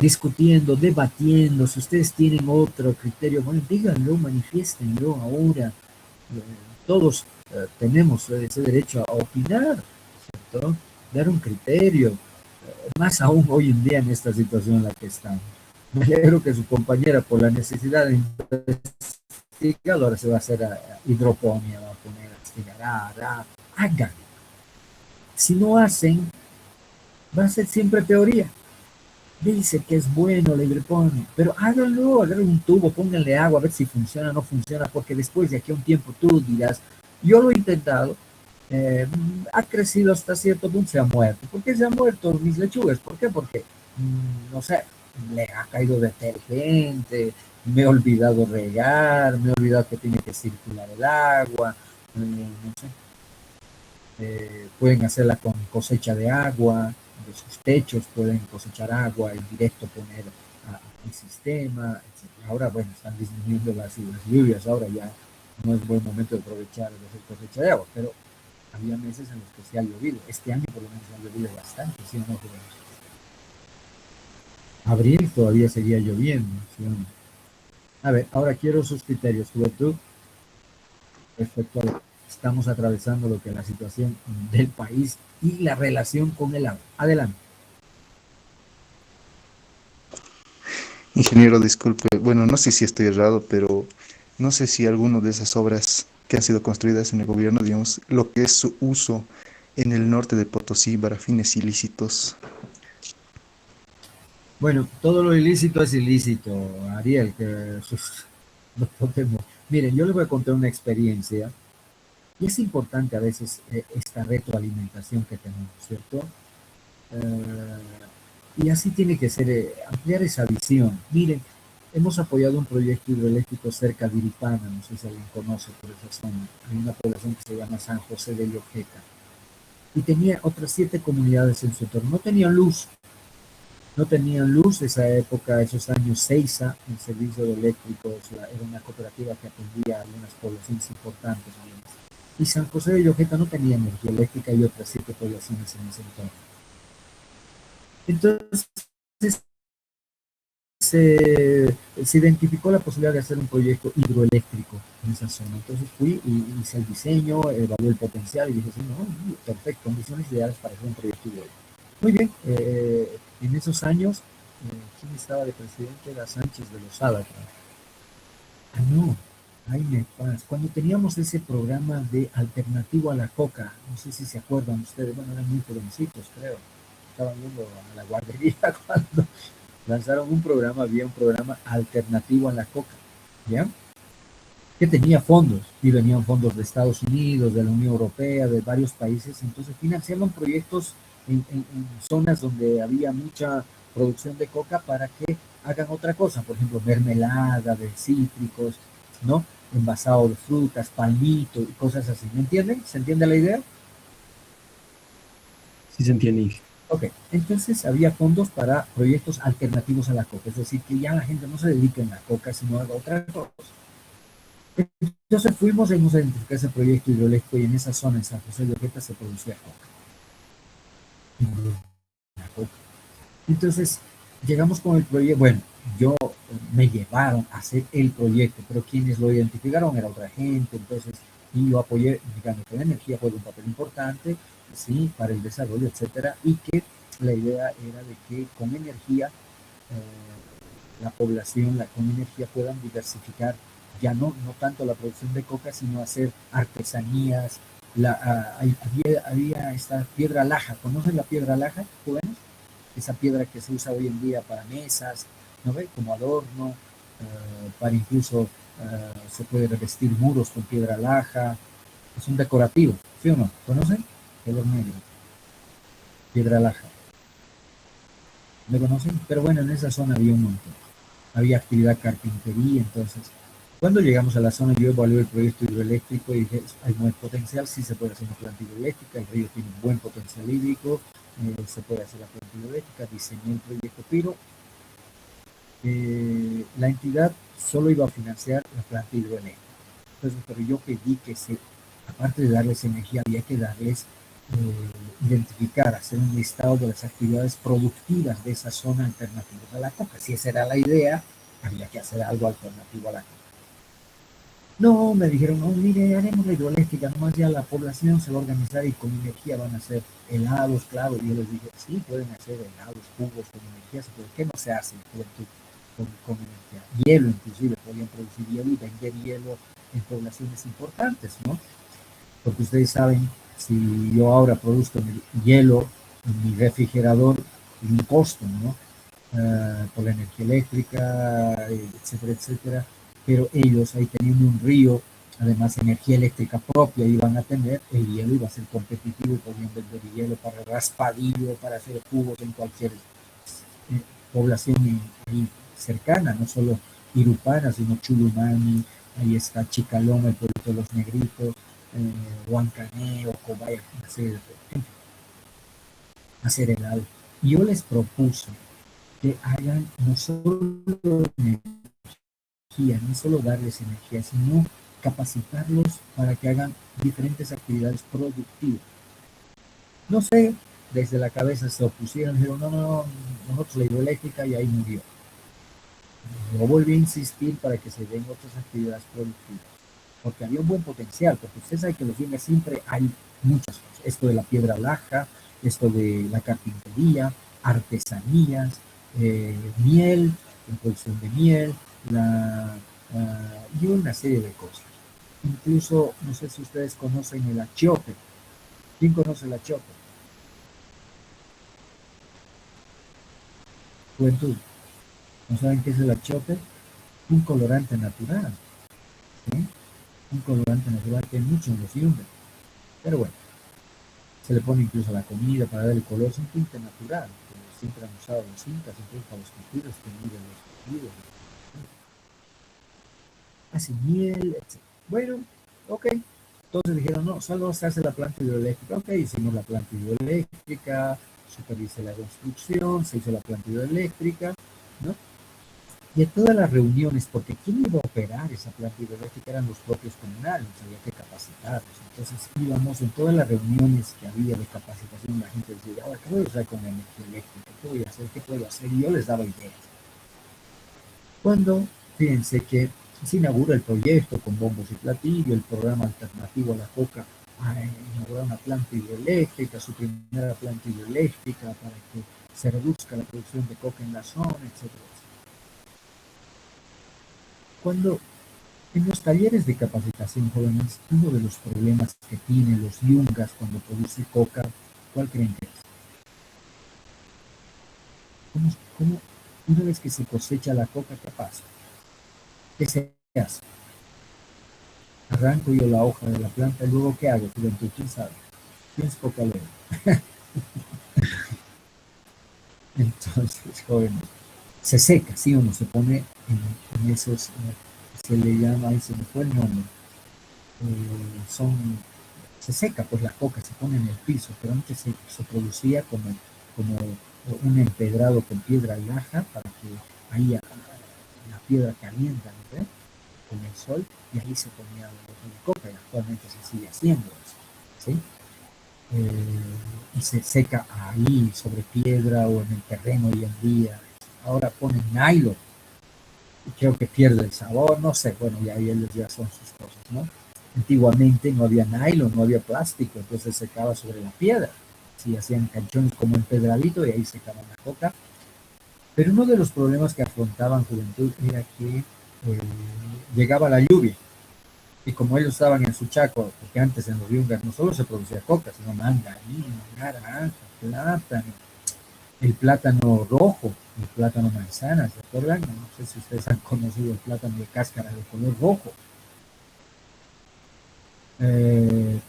discutiendo, debatiendo. Si ustedes tienen otro criterio, bueno, díganlo, manifiéstenlo ahora. Todos tenemos ese derecho a opinar, ¿cierto? Dar un criterio, más aún hoy en día en esta situación en la que estamos. Me alegro que su compañera, por la necesidad de investigar, ahora se va a hacer hidroponía, va a poner a investigar, hagan. Si no hacen, va a ser siempre teoría. Dice que es bueno la hidroponía, pero háganlo, agarren un tubo, pónganle agua, a ver si funciona o no funciona, porque después de aquí a un tiempo tú dirás, yo lo he intentado, ha crecido hasta cierto punto, se ha muerto. ¿Por qué se ha muerto mis lechugas? ¿Por qué? Porque, no sé, le ha caído detergente, me he olvidado regar, me he olvidado que tiene que circular el agua, no sé. Pueden hacerla con cosecha de agua, de sus techos pueden cosechar agua y directo poner el sistema, etc. Ahora, bueno, están disminuyendo las lluvias, ahora ya no es buen momento de aprovechar de hacer cosecha de agua, pero había meses en los que se ha llovido. Este año por lo menos ha llovido bastante, ¿sí o no? Abril todavía seguía lloviendo, ¿sí o no? A ver, ahora quiero sus criterios, juventud, respecto a lo que estamos atravesando, lo que es la situación del país y la relación con el agua. Adelante. Ingeniero, disculpe, bueno, no sé si estoy errado, pero no sé si alguno de esas obras que han sido construidas en el gobierno, digamos, lo que es su uso en el norte de Potosí para fines ilícitos, Bueno, todo lo ilícito es ilícito, Ariel, que no podemos. Miren, yo les voy a contar una experiencia y es importante a veces esta retroalimentación que tenemos, ¿cierto? Y así tiene que ser, ampliar esa visión. Miren, hemos apoyado un proyecto hidroeléctrico cerca de Iripana, no sé si alguien conoce por esa zona. Hay una población que se llama San José de Llojeta y tenía otras 7 comunidades en su entorno. No tenían luz esa época, esos años. Seiza, el servicio eléctrico, era una cooperativa que atendía a algunas poblaciones importantes. Y San José de Llojeta no tenía energía eléctrica y otras 7 poblaciones en ese entorno. Entonces, se identificó la posibilidad de hacer un proyecto hidroeléctrico en esa zona. Entonces fui y hice el diseño, evalué el potencial y dije, sí, no, perfecto, condiciones ideales para hacer un proyecto hidroeléctrico. Muy bien, en esos años, ¿quién estaba de presidente? Era Sánchez de Lozada. Ah, no, Jaime Paz. Cuando teníamos ese programa de alternativo a la coca, no sé si se acuerdan ustedes, bueno, eran muy jovencitos, creo. Estaban yendo a la guardería cuando lanzaron un programa, había un programa alternativo a la coca, ¿ya? Que tenía fondos, y venían fondos de Estados Unidos, de la Unión Europea, de varios países, entonces financiaban proyectos en zonas donde había mucha producción de coca para que hagan otra cosa, por ejemplo, mermelada de cítricos, ¿no? Envasado de frutas, palmito y cosas así, ¿me entienden? ¿Se entiende la idea? Sí se entiende. Ok, entonces había fondos para proyectos alternativos a la coca, es decir, que ya la gente no se dedique en la coca, sino a otra cosa. Entonces fuimos y hemos identificado ese proyecto hidroeléctrico y en esa zona, en San José de Oqueta, se producía coca. Entonces llegamos con el proyecto, bueno, me llevaron a hacer el proyecto, pero quienes lo identificaron era otra gente, entonces, y yo apoyé, digamos, que la energía juega un papel importante, sí, para el desarrollo, etcétera, y que la idea era de que con energía la población, con energía puedan diversificar ya no tanto la producción de coca, sino hacer artesanías. Había esta piedra laja, ¿conocen la piedra laja, jóvenes? Esa piedra que se usa hoy en día para mesas, ¿no ve? Como adorno, para incluso se puede revestir muros con piedra laja, es un decorativo, ¿sí o no? ¿Conocen? Color negro, piedra laja. ¿Me conocen? Pero bueno, en esa zona había un montón. Había actividad carpintería, entonces cuando llegamos a la zona yo evalué el proyecto hidroeléctrico y dije, hay buen potencial, sí se puede hacer una planta hidroeléctrica, el río tiene un buen potencial hídrico, se puede hacer la planta hidroeléctrica, diseñé el proyecto, pero la entidad solo iba a financiar la planta hidroeléctrica. Entonces, pero yo pedí que aparte de darles energía, había que darles, identificar, hacer un listado de las actividades productivas de esa zona alternativas a la coca. Si esa era la idea, había que hacer algo alternativo a la coca. No, me dijeron, no, mire, haremos la hidroeléctrica, nomás ya la población se va a organizar y con energía van a hacer helados, claro. Y yo les dije, sí, pueden hacer helados, jugos con energía, pero ¿qué no se hace con energía? Hielo, inclusive, podían producir hielo y vender hielo en poblaciones importantes, ¿no? Porque ustedes saben, si yo ahora produzco hielo en mi refrigerador, mi costo, ¿no? Por la energía eléctrica, etcétera, etcétera. Pero ellos ahí teniendo un río, además energía eléctrica propia iban a tener, el hielo iba a ser competitivo y podían vender hielo para raspadillo, para hacer jugos en cualquier población ahí cercana, no solo Irupana, sino Chulumani, ahí está Chicaloma, el pueblo de los Negritos, Huancané, Ocobaya, hacer helado. Y yo les propuse que hagan no solo energía, no solo darles energía, sino capacitarlos para que hagan diferentes actividades productivas. No sé, desde la cabeza se opusieron, dijeron, no, nosotros la hidroeléctrica y ahí murió. Yo volví a insistir para que se den otras actividades productivas, porque había un buen potencial, porque usted sabe que en los bienes siempre hay muchas cosas, esto de la piedra laja, esto de la carpintería, artesanías, miel, la producción de miel, y una serie de cosas. Incluso, no sé si ustedes conocen el achiote. ¿Quién conoce el achiote? Juventud, ¿no saben qué es el achiote? Un colorante natural, ¿sí? Un colorante natural que hay mucho en los yungas. Pero bueno, se le pone incluso a la comida para dar el color, es un tinte natural, que siempre han usado los incas, incluso para los cultivos que miden los cultivos. Hace miel, etc. Bueno, ok. Entonces dijeron, no, solo se hace la planta hidroeléctrica. Ok, hicimos la planta hidroeléctrica, supervisé la construcción, se hizo la planta hidroeléctrica, ¿no? Y en todas las reuniones, porque ¿quién iba a operar esa planta hidroeléctrica? Eran los propios comunales, había que capacitarlos. Entonces íbamos en todas las reuniones que había de capacitación, la gente decía, ahora, ¿qué voy a hacer con la energía eléctrica? ¿Qué voy a hacer? ¿Qué puedo hacer? Y yo les daba ideas. Cuando, fíjense que se inaugura el proyecto con bombos y platillo, el programa alternativo a la coca, a inaugurar una planta hidroeléctrica, su primera planta hidroeléctrica para que se reduzca la producción de coca en la zona, etcétera. Cuando en los talleres de capacitación jóvenes, uno de los problemas que tienen los yungas cuando produce coca, ¿cuál creen que es? ¿Cómo una vez que se cosecha la coca, qué pasa? ¿Qué se hace? Arranco yo la hoja de la planta y luego ¿qué hago? Juventud, ¿quién sabe? ¿Quién es cocalero? Entonces, jóvenes, se seca, ¿sí o no? Se pone en esos, se le llama, ahí se me fue el nombre, se seca pues la coca, se pone en el piso, pero antes se producía como un empedrado con piedra y laja para que ahí la piedra calienta, ¿no? Con el sol, y ahí se ponía la hoja de coca, y actualmente se sigue haciendo eso, ¿sí? Y se seca ahí sobre piedra o en el terreno hoy en día. Ahora ponen nylon y creo que pierde el sabor, no sé, bueno, y ahí ellos ya son sus cosas, ¿no? Antiguamente no había nylon, no había plástico, entonces se secaba sobre la piedra, sí, hacían canchones como empedradito y ahí secaban la coca. Pero uno de los problemas que afrontaban Juventud era que llegaba la lluvia. Y como ellos estaban en Suchaco, porque antes en los yungas no solo se producía coca, sino mandarina, naranja, plátano, el plátano rojo, el plátano manzana, ¿se acuerdan? No sé si ustedes han conocido el plátano de cáscara de color rojo.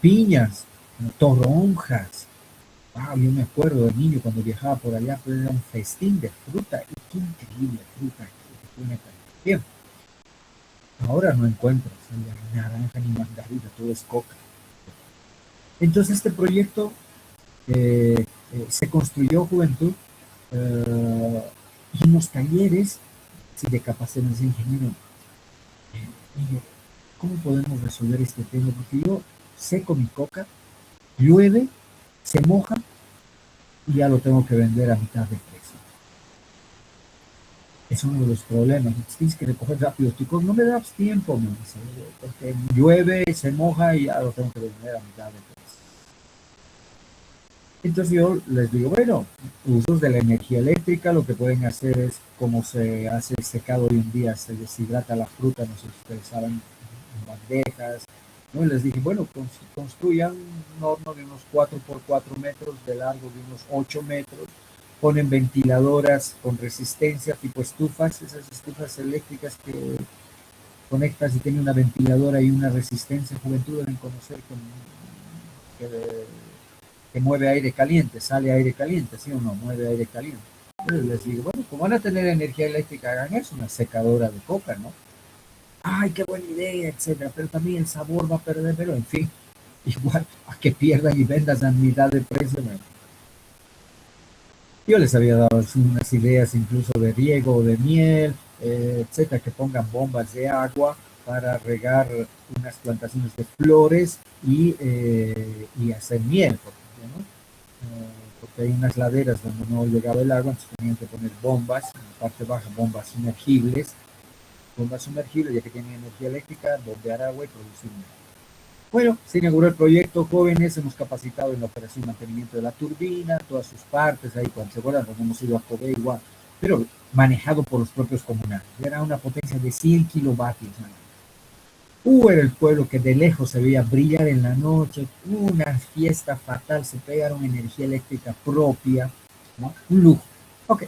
Piñas, toronjas. Wow, yo me acuerdo de niño cuando viajaba por allá, pues era un festín de fruta, y qué increíble fruta que tiene tanto tiempo. Ahora no encuentras ni naranja ni mandarina, todo es coca. Entonces este proyecto se construyó Juventud y en los talleres de capacitación de ingeniero, mire, ¿cómo podemos resolver este tema? Porque yo seco mi coca, llueve, se moja y ya lo tengo que vender a mitad de precio. Es uno de los problemas. Tienes que recoger rápido tu coca. No me das tiempo, me dice, porque llueve, se moja y ya lo tengo que vender a mitad de precio. Entonces yo les digo, bueno, usos de la energía eléctrica, lo que pueden hacer es, como se hace el secado hoy en día, se deshidrata la fruta, no sé si ustedes saben, en bandejas, ¿no? Y les dije, bueno, construyan un horno de unos 4 por 4 metros, de largo de unos 8 metros, ponen ventiladoras con resistencia, tipo estufas, esas estufas eléctricas que conectas y tienen una ventiladora y una resistencia. Juventud deben conocer que mueve aire caliente, sale aire caliente, ¿sí o no? Mueve aire caliente. Entonces les digo, bueno, como van a tener energía eléctrica, hagan eso, una secadora de coca, ¿no? Ay, qué buena idea, etcétera, pero también el sabor va a perder, pero en fin, igual a que pierdan y vendas a mitad de precio, ¿no? Yo les había dado unas ideas incluso de riego, de miel, etcétera, que pongan bombas de agua para regar unas plantaciones de flores y hacer miel, por ejemplo, ¿no? Porque hay unas laderas donde no llegaba el agua, entonces tenían que poner bombas, en la parte baja bombas sumergibles, ya que tienen energía eléctrica, bombear agua y producir miel. Bueno, se inauguró el proyecto, jóvenes, hemos capacitado en la operación y mantenimiento de la turbina, todas sus partes, ahí cuando se acuerdan, cuando hemos ido a Kobe igual, pero manejado por los propios comunales. Era una potencia de 100 kilovatios. Era el pueblo que de lejos se veía brillar en la noche, una fiesta fatal, se pegaron energía eléctrica propia, ¿no? Un lujo. Ok.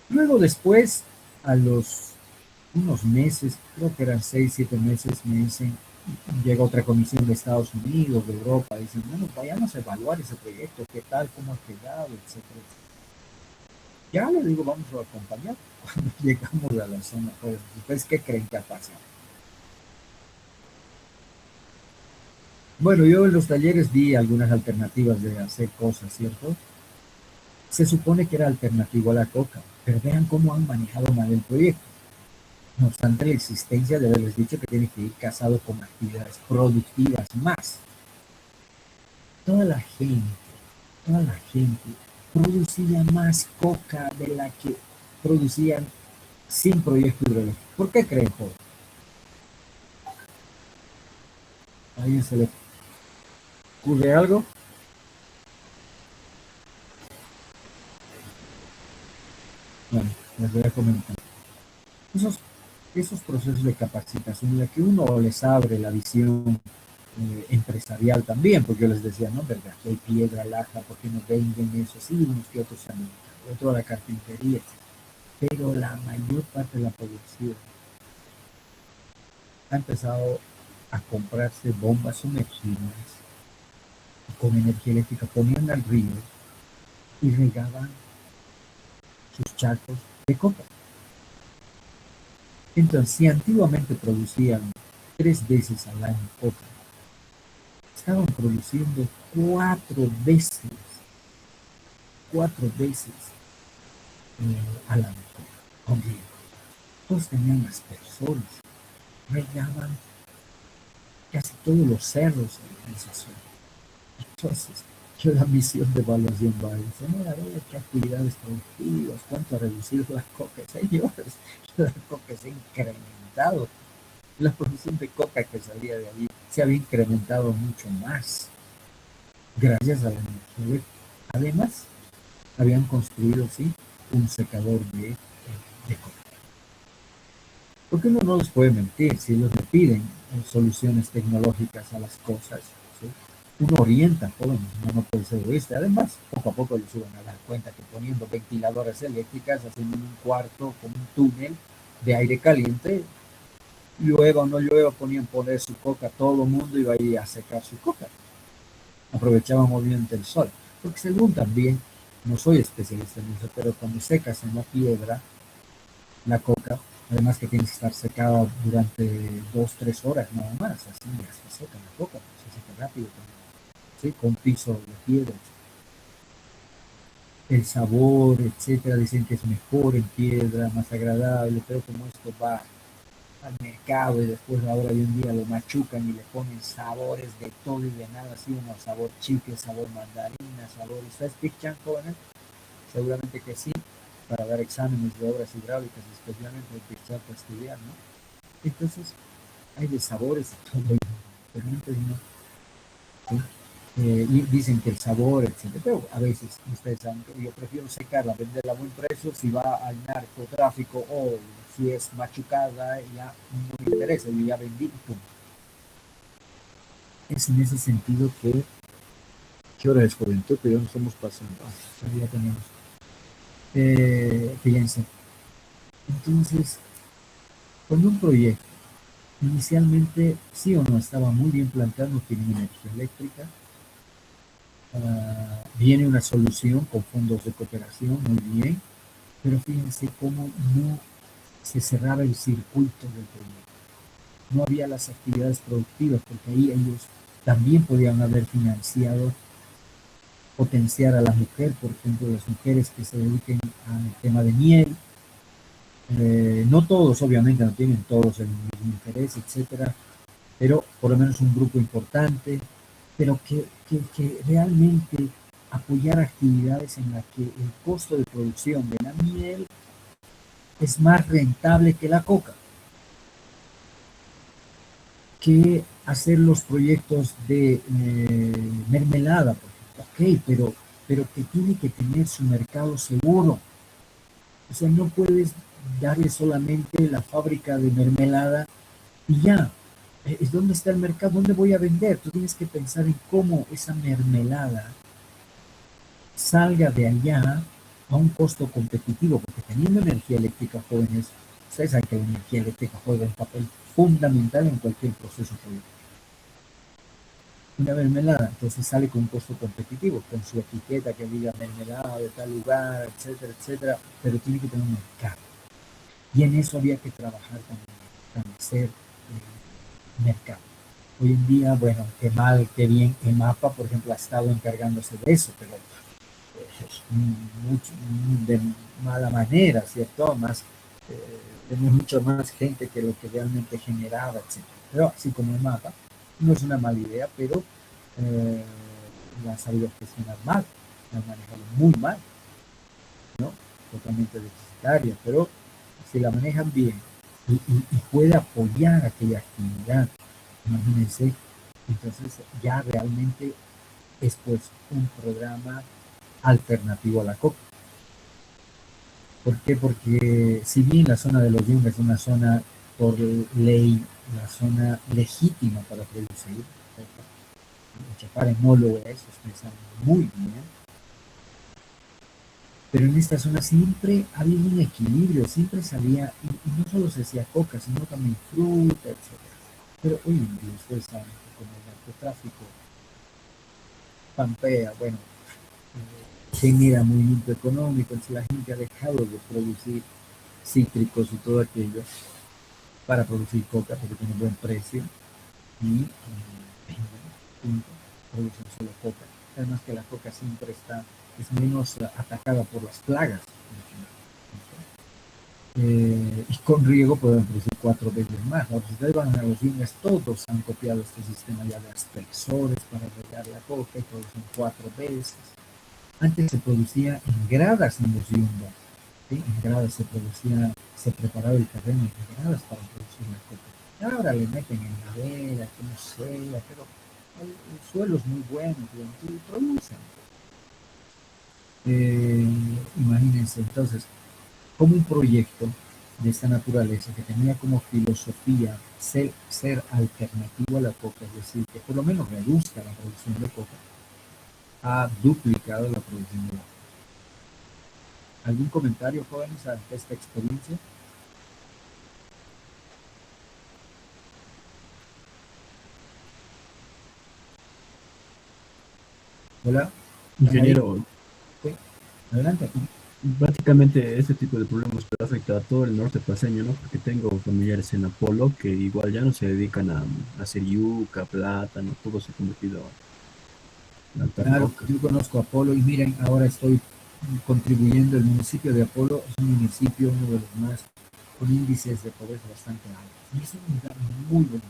Luego después, a los unos meses, creo que eran 6, 7 meses, me dicen, llega otra comisión de Estados Unidos, de Europa, dicen, bueno, vayamos a evaluar ese proyecto, qué tal, cómo ha quedado, etcétera. Ya le digo, vamos a acompañar. Cuando llegamos a la zona, pues, ¿ustedes qué creen que ha pasado? Bueno, yo en los talleres vi algunas alternativas de hacer cosas, ¿cierto? Se supone que era alternativo a la coca, pero vean cómo han manejado mal el proyecto. No obstante la existencia de haberles dicho que tiene que ir casado con actividades productivas más. Toda la gente, toda la gente producía más coca de la que producían sin proyecto hidroeléctrico. ¿Por qué creen, joven? ¿A alguien se le ocurre algo? Bueno, les voy a comentar. Esos procesos de capacitación en la que uno les abre la visión empresarial también, porque yo les decía, no, verdad, que hay piedra, laja, ¿por qué no venden eso? Sí, unos que otros también, otro a la carpintería, pero la mayor parte de la población ha empezado a comprarse bombas sumergibles con energía eléctrica, ponían al río y regaban sus charcos de coca. Entonces, si antiguamente producían 3 veces al año coca, estaban produciendo 4 veces al año con riego. Todos tenían las personas, regaban casi todos los cerros en esa zona. Entonces, yo la misión de evaluación va a decir, mira, a ver qué actividades productivas, cuánto ha reducido la coca, señores, la coca se ha incrementado. La producción de coca que salía de allí se había incrementado mucho más gracias a la energía eléctrica. Además, habían construido, sí, un secador de coca. Porque uno no les puede mentir, si ellos le piden soluciones tecnológicas a las cosas, ¿sí? Uno orienta, jóvenes, no puede ser egoísta. Además, poco a poco les iban a dar cuenta que poniendo ventiladoras eléctricas, haciendo un cuarto como un túnel de aire caliente, llueva o no llueva, ponían poner su coca, todo el mundo iba a ir a secar su coca. Aprovechaban obviamente el sol, porque según también, no soy especialista en eso, pero cuando secas en la piedra, la coca, además que tiene que estar secada durante 2, 3 horas nada más, así ya se seca la coca, se seca rápido, ¿sí? Con piso de piedra. El sabor, etcétera, dicen que es mejor en piedra, más agradable, pero como esto va al mercado y después ahora hoy en día lo machucan y le ponen sabores de todo y de nada, así uno sabor chicle, sabor mandarina, sabor, ¿ustedes pichan, jóvenes? Seguramente que sí, para dar exámenes de obras hidráulicas, especialmente de pichar para estudiar, ¿no? Entonces, hay de sabores y todo, pero antes no, ¿sí? Y dicen que el sabor, etcétera, pero a veces ustedes saben que yo prefiero secarla, venderla a buen precio si va al narcotráfico o si es machucada, ya no me interesa, yo ya vendí, punto. Es en ese sentido que ¿qué hora es, juventud? Que ya nos estamos pasando, ya tenemos fíjense. Entonces, cuando un proyecto inicialmente sí o no estaba muy bien planteado, no tiene energía eléctrica, viene una solución con fondos de cooperación, muy bien, pero fíjense cómo no se cerraba el circuito del proyecto. No había las actividades productivas, porque ahí ellos también podían haber financiado, potenciar a la mujer, por ejemplo, las mujeres que se dediquen al tema de miel. No todos, obviamente, no tienen todos el mismo interés, etcétera, pero por lo menos un grupo importante, pero que realmente apoyar actividades en las que el costo de producción de la miel es más rentable que la coca, que hacer los proyectos de mermelada, ok, pero que tiene que tener su mercado seguro. O sea, no puedes darle solamente la fábrica de mermelada y ya. Es donde está el mercado, dónde voy a vender. Tú tienes que pensar en cómo esa mermelada salga de allá a un costo competitivo, porque teniendo energía eléctrica, jóvenes, ustedes saben que la energía eléctrica juega un papel fundamental en cualquier proceso político. Una mermelada, entonces sale con un costo competitivo, con su etiqueta que diga mermelada de tal lugar, etcétera, etcétera, pero tiene que tener un mercado. Y en eso había que trabajar con hacer mercado. Hoy en día, bueno, qué mal, qué bien, EMAPA, por ejemplo, ha estado encargándose de eso, pero mucho, de mala manera, ¿cierto? Más, tenemos mucha más gente que lo que realmente generaba, etc. Pero así como EMAPA, no es una mala idea, pero la han sabido gestionar mal, la han manejado muy mal, ¿no? Totalmente deficitaria, pero si la manejan bien y puede apoyar aquella actividad, imagínense, entonces ya realmente es pues un programa alternativo a la coca. ¿Por qué? Porque si bien la zona de los Yungas es una zona por ley, la zona legítima para producir, Chapare no lo es, ustedes saben muy bien, pero en esta zona siempre ha habido un equilibrio, siempre salía, y no solo se hacía coca, sino también fruta, etc. Pero hoy en día ustedes saben que como el narcotráfico pampea, bueno, genera movimiento económico, entonces la gente ha dejado de producir cítricos y todo aquello para producir coca porque tiene buen precio y producen solo coca. Además que la coca siempre es menos atacada por las plagas. Y con riego pueden producir 4 veces más. Ahora, si ustedes van a los viñas, todos han copiado este sistema ya de aspersores para regar la coca y producen 4 veces. Antes se producía en gradas en los yungas, ¿sí? En gradas se preparaba el terreno en gradas para producir la coca. Ahora le meten en madera, que no sé, pero el suelo es muy bueno, y producen. Imagínense, entonces, como un proyecto de esta naturaleza que tenía como filosofía ser alternativo a la coca, es decir, que por lo menos reduzca la producción de coca, ha duplicado la producción de coca. ¿Algún comentario, jóvenes, ante esta experiencia? Hola, ¿están ahí? Ingeniero, Sí, adelante. básicamente ese tipo de problemas puede afectar a todo el norte paseño, ¿no? Porque tengo familiares en Apolo que igual ya no se dedican a hacer yuca, plátano, todo se ha convertido a plantar Claro, coca. yo conozco a Apolo y miren, ahora estoy contribuyendo. El municipio de Apolo es un municipio, uno de los más, con índices de pobreza bastante altos. Y es un lugar muy bonito.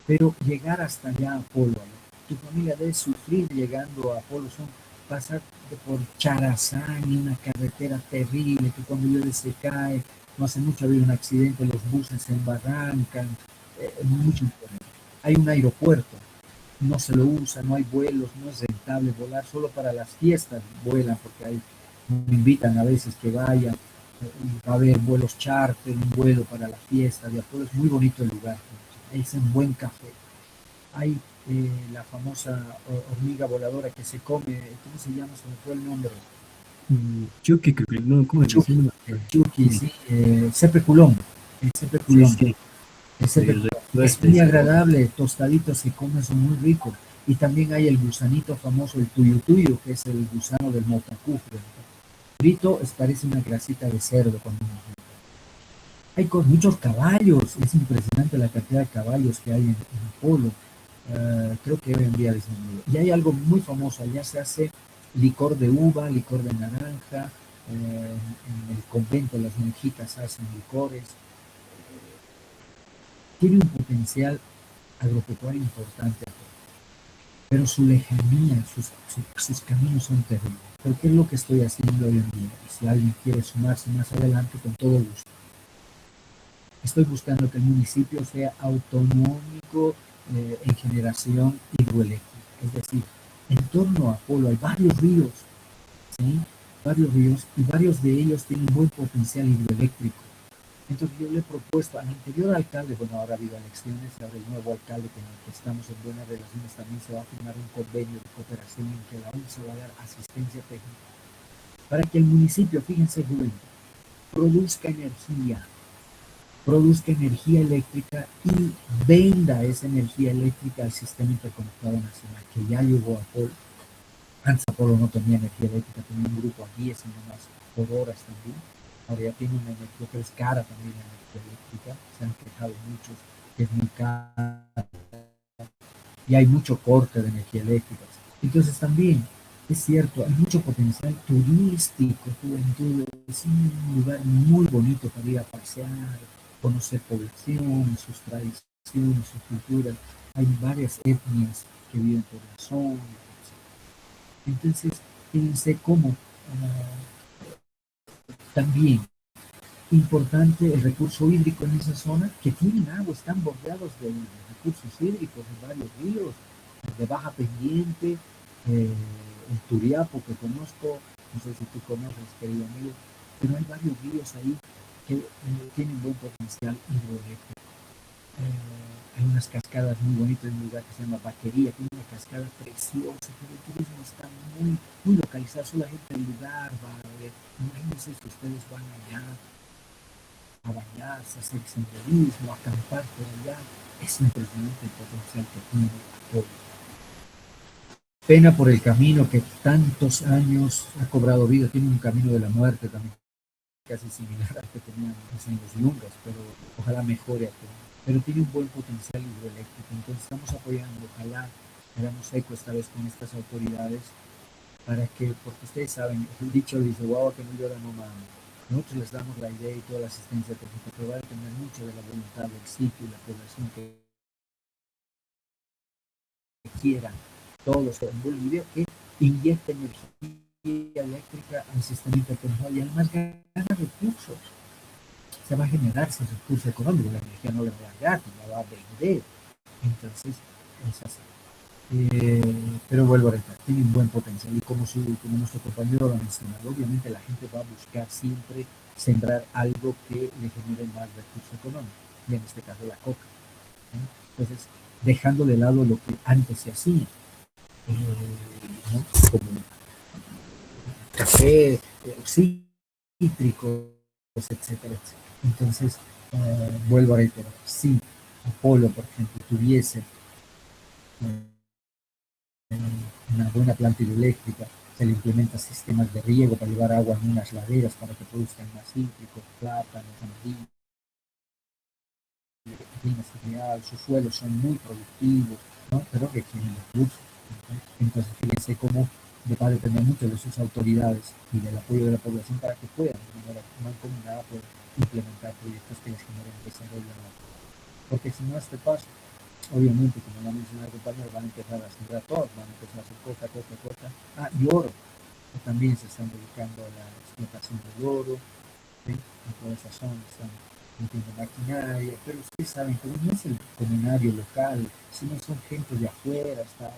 Pero llegar hasta allá a Apolo, tu familia debe sufrir llegando a Apolo, pasar por Charazán y una carretera terrible que cuando llueve se cae, no hace mucho había un accidente, los buses se embarrancan, mucho problema. Hay un aeropuerto, no se lo usa, no hay vuelos, no es rentable volar, solo para las fiestas vuelan porque me invitan a veces que vaya, va a haber vuelos charter, un vuelo para la fiesta de Apolo, es muy bonito el lugar, es un buen café. Hay la famosa hormiga voladora que se come, ¿cómo se llama? Se me fue el nombre. Chucky, creo que no, ¿cómo El es? Sí, chuki, no me el acuerdo. chuki, Sí, sí, cepe culón, el cepe sí, culón. sí, El sí, cepe culón. Es recuerda muy ese. agradable, tostadito, se come, son muy rico. Y también hay el gusanito famoso, el tuyo tuyo, que es el gusano del motacú. Frito parece una grasita de cerdo cuando uno frita. Hay con muchos caballos, es impresionante la cantidad de caballos que hay en Apolo. Creo que hoy en día disminuye. Y hay algo muy famoso, allá se hace licor de uva, licor de naranja, en el convento las monjitas hacen licores. Tiene un potencial agropecuario importante, pero su lejanía, sus caminos son terribles. Pero ¿qué es lo que estoy haciendo hoy en día? Y si alguien quiere sumarse más adelante, con todo gusto. Estoy buscando que el municipio sea autonómico en generación hidroeléctrica. Es decir, en torno a Apolo hay varios ríos, ¿sí? Varios ríos y varios de ellos tienen buen potencial hidroeléctrico. Entonces yo le he propuesto al anterior alcalde, bueno, ahora ha habido elecciones y ahora el nuevo alcalde con el que estamos en buenas relaciones también se va a firmar un convenio de cooperación en que la UNSA va a dar asistencia técnica para que el municipio, fíjense, Juventud, produzca produzca energía eléctrica y venda esa energía eléctrica al sistema interconectado nacional, que ya llegó a Apolo. Antes Apolo no tenía energía eléctrica, tenía un grupo a 10 y nomás por horas también. Ahora ya tiene una energía, pero es cara también la energía eléctrica. Se han quejado muchos que es muy cara y hay mucho corte de energía eléctrica. Entonces también es cierto, hay mucho potencial turístico, Juventud, es un lugar muy bonito para ir a pasear, conocer poblaciones, sus tradiciones, sus culturas. Hay varias etnias que viven por la zona. Entonces, fíjense cómo también importante el recurso hídrico en esa zona, que tienen agua, están bordeados de recursos hídricos, de varios ríos, de baja pendiente, el Turiapo que conozco, no sé si tú conoces, querido amigo, pero hay varios ríos ahí que tienen buen potencial hidroeléctrico. Hay unas cascadas muy bonitas en un lugar que se llama Vaquería, que es una cascada preciosa, pero el turismo está muy localizado, solo la gente del lugar va a ver. Imagínense si ustedes van allá a bañarse, a hacer senderismo, a acampar por allá. Es impresionante el potencial que tiene Apolo. Pena por el camino que tantos años ha cobrado vida, tiene un camino de la muerte también, casi similar al que tenían en los Yungas, pero ojalá mejore Apolo. Pero tiene un buen potencial hidroeléctrico, entonces estamos apoyando, ojalá hagamos eco esta vez con estas autoridades para que, porque ustedes saben, el dicho dice, guau, que no llora no mama. Nosotros les damos la idea y toda la asistencia técnica, pero va a depender mucho de la voluntad del sitio y la población que quieran, todos en Bolivia, que inyecta energía eléctrica al sistema interconectado y además gana recursos. Se va a generar ese recurso económico, la energía no la va a dar gratis, la va a vender. Entonces, es así. Pero vuelvo a repetir, tiene un buen potencial y como nuestro compañero lo ha mencionado, obviamente la gente va a buscar siempre sembrar algo que le genere más recurso económico, y en este caso la coca. Entonces, dejando de lado lo que antes se hacía, ¿no? Como café, cítricos, etcétera, etcétera. Entonces, vuelvo a reiterar, si Apolo, por ejemplo, tuviese una buena planta hidroeléctrica, se le implementan sistemas de riego para llevar agua en unas laderas para que produzcan más cítricos, plátanos, sandías, cereal, sus suelos son muy productivos, ¿no? Pero requieren recursos. Entonces, fíjense cómo va a depender mucho de sus autoridades y del apoyo de la población para que puedan, de manera mancomunada, poder implementar proyectos que les generen desarrollo. Porque si no, este paso, obviamente, como lo ha mencionado el compañero, van a empezar a sembrar todos, van a empezar a hacer coca. Ah, y oro, que también se están dedicando a la explotación del oro, ¿sí? En toda esa zona están metiendo maquinaria, pero ustedes saben que no es el comunario local, sino son gente de afuera, está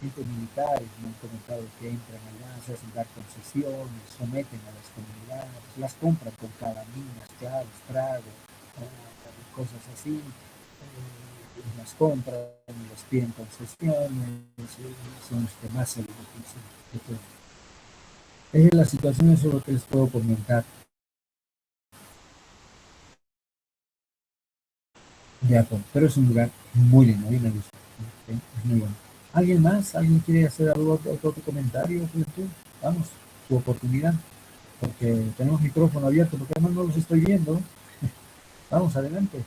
gente militares, me han comentado que entran allá, se hacen dar concesiones, someten a las comunidades, las compran con caraminas, clavos, tragos, cosas así, las compran, les piden concesiones, son los que más se benefician de todo. Esa es la situación, eso es lo que les puedo comentar. De Apple, pero es un lugar muy lindo, a mí me gusta, ¿sí? Es muy bueno. ¿Alguien más? ¿Alguien quiere hacer algo, otro comentario? Vamos, su oportunidad, porque tenemos micrófono abierto, porque además no los estoy viendo. Vamos, adelante.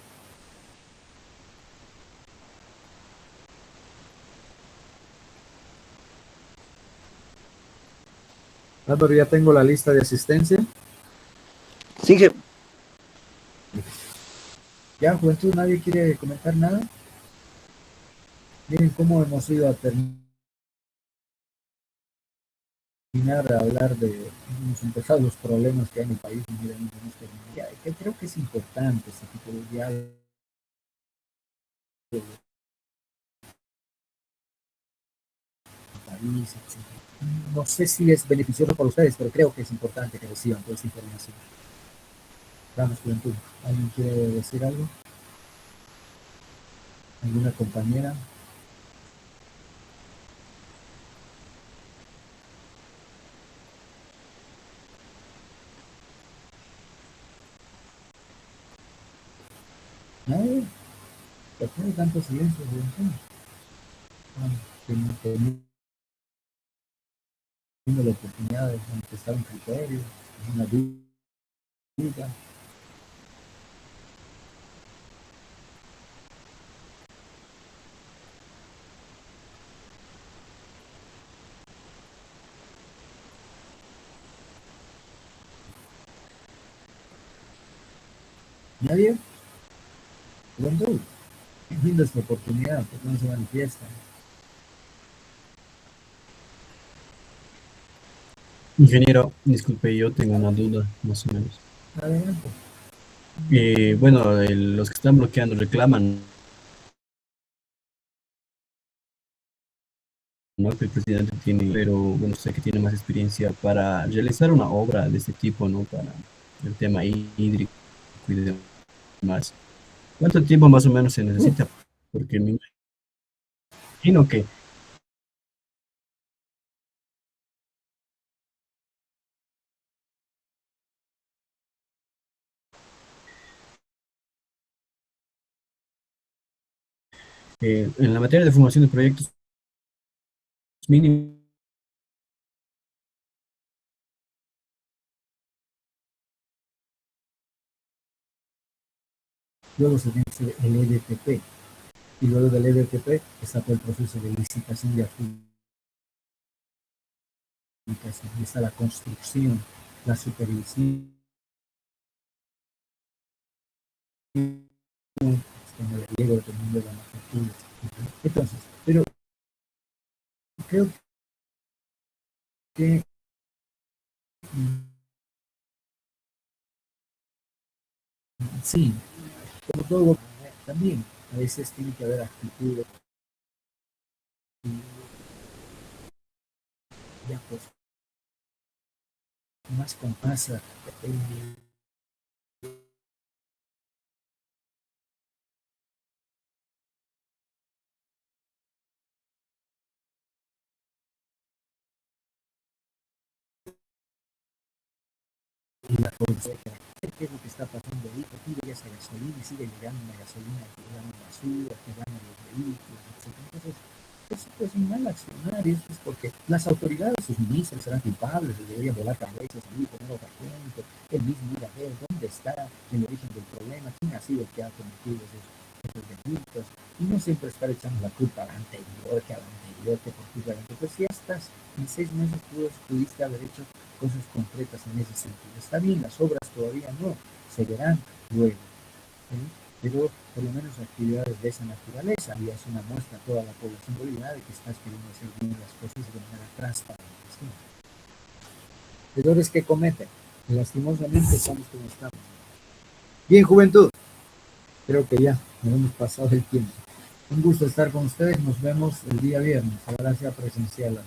Álvaro, ya tengo la lista de asistencia. Sí, Ya, juventud, nadie quiere comentar nada. Miren cómo hemos ido a terminar a hablar de, hemos empezado los problemas que hay en el país y miren, hemos terminado. Ya, que creo que es importante este tipo de diálogo. País, etcétera. No sé si es beneficioso para ustedes, pero creo que es importante que reciban toda esa información. Vamos, juventud. ¿Alguien quiere decir algo? ¿Alguna compañera? Nadie, ¿por qué hay tanto silencio? Teniendo la oportunidad de manifestar un criterio, una duda. Nadie, juventud, linda esta oportunidad, porque no se manifiesta. Ingeniero, disculpe, yo tengo una duda, más o menos. Adelante. Bueno, los que están bloqueando reclaman, ¿no? Que el presidente tiene, pero bueno, sé que tiene más experiencia para realizar una obra de este tipo, ¿no? Para el tema hídrico y demás. ¿Cuánto tiempo más o menos se necesita? Porque me imagino que en la materia de formación de proyectos mínimo. Luego se tiene que hacer el EDTP, y luego del EDTP está todo el proceso de licitación de adjudicación, y está la construcción, la supervisión, como le digo, dependiendo de la magnitud. Entonces, pero creo que sí, como todo, también a veces tiene que haber actitudes ya pues más con masa. Y la corrupción, qué es lo que está pasando ahí, que pide esa gasolina y sigue llegando una gasolina que van a basura, que van a los vehículos, etc. Entonces, eso es un mal accionar, y eso es porque las autoridades, sus ministros serán culpables, deberían volar cabezas ahí, poner otra cuenta, el mismo ir a ver dónde está el origen del problema, quién ha sido el que ha cometido esos delitos, y no siempre estar echando la culpa al anterior, que por culpa del anterior. Pues si ya estás en 6 meses, pudiste haber hecho cosas concretas en ese sentido. Está bien, las obras todavía no, se verán luego, ¿sí? Pero por lo menos actividades de esa naturaleza, y es una muestra a toda la población boliviana de que estás queriendo hacer bien las cosas de manera transparente. ¿Sí? Errores que cometen, lastimosamente estamos como estamos. Bien, juventud, creo que ya nos hemos pasado el tiempo. Un gusto estar con ustedes, nos vemos el día viernes, ahora sea presencial.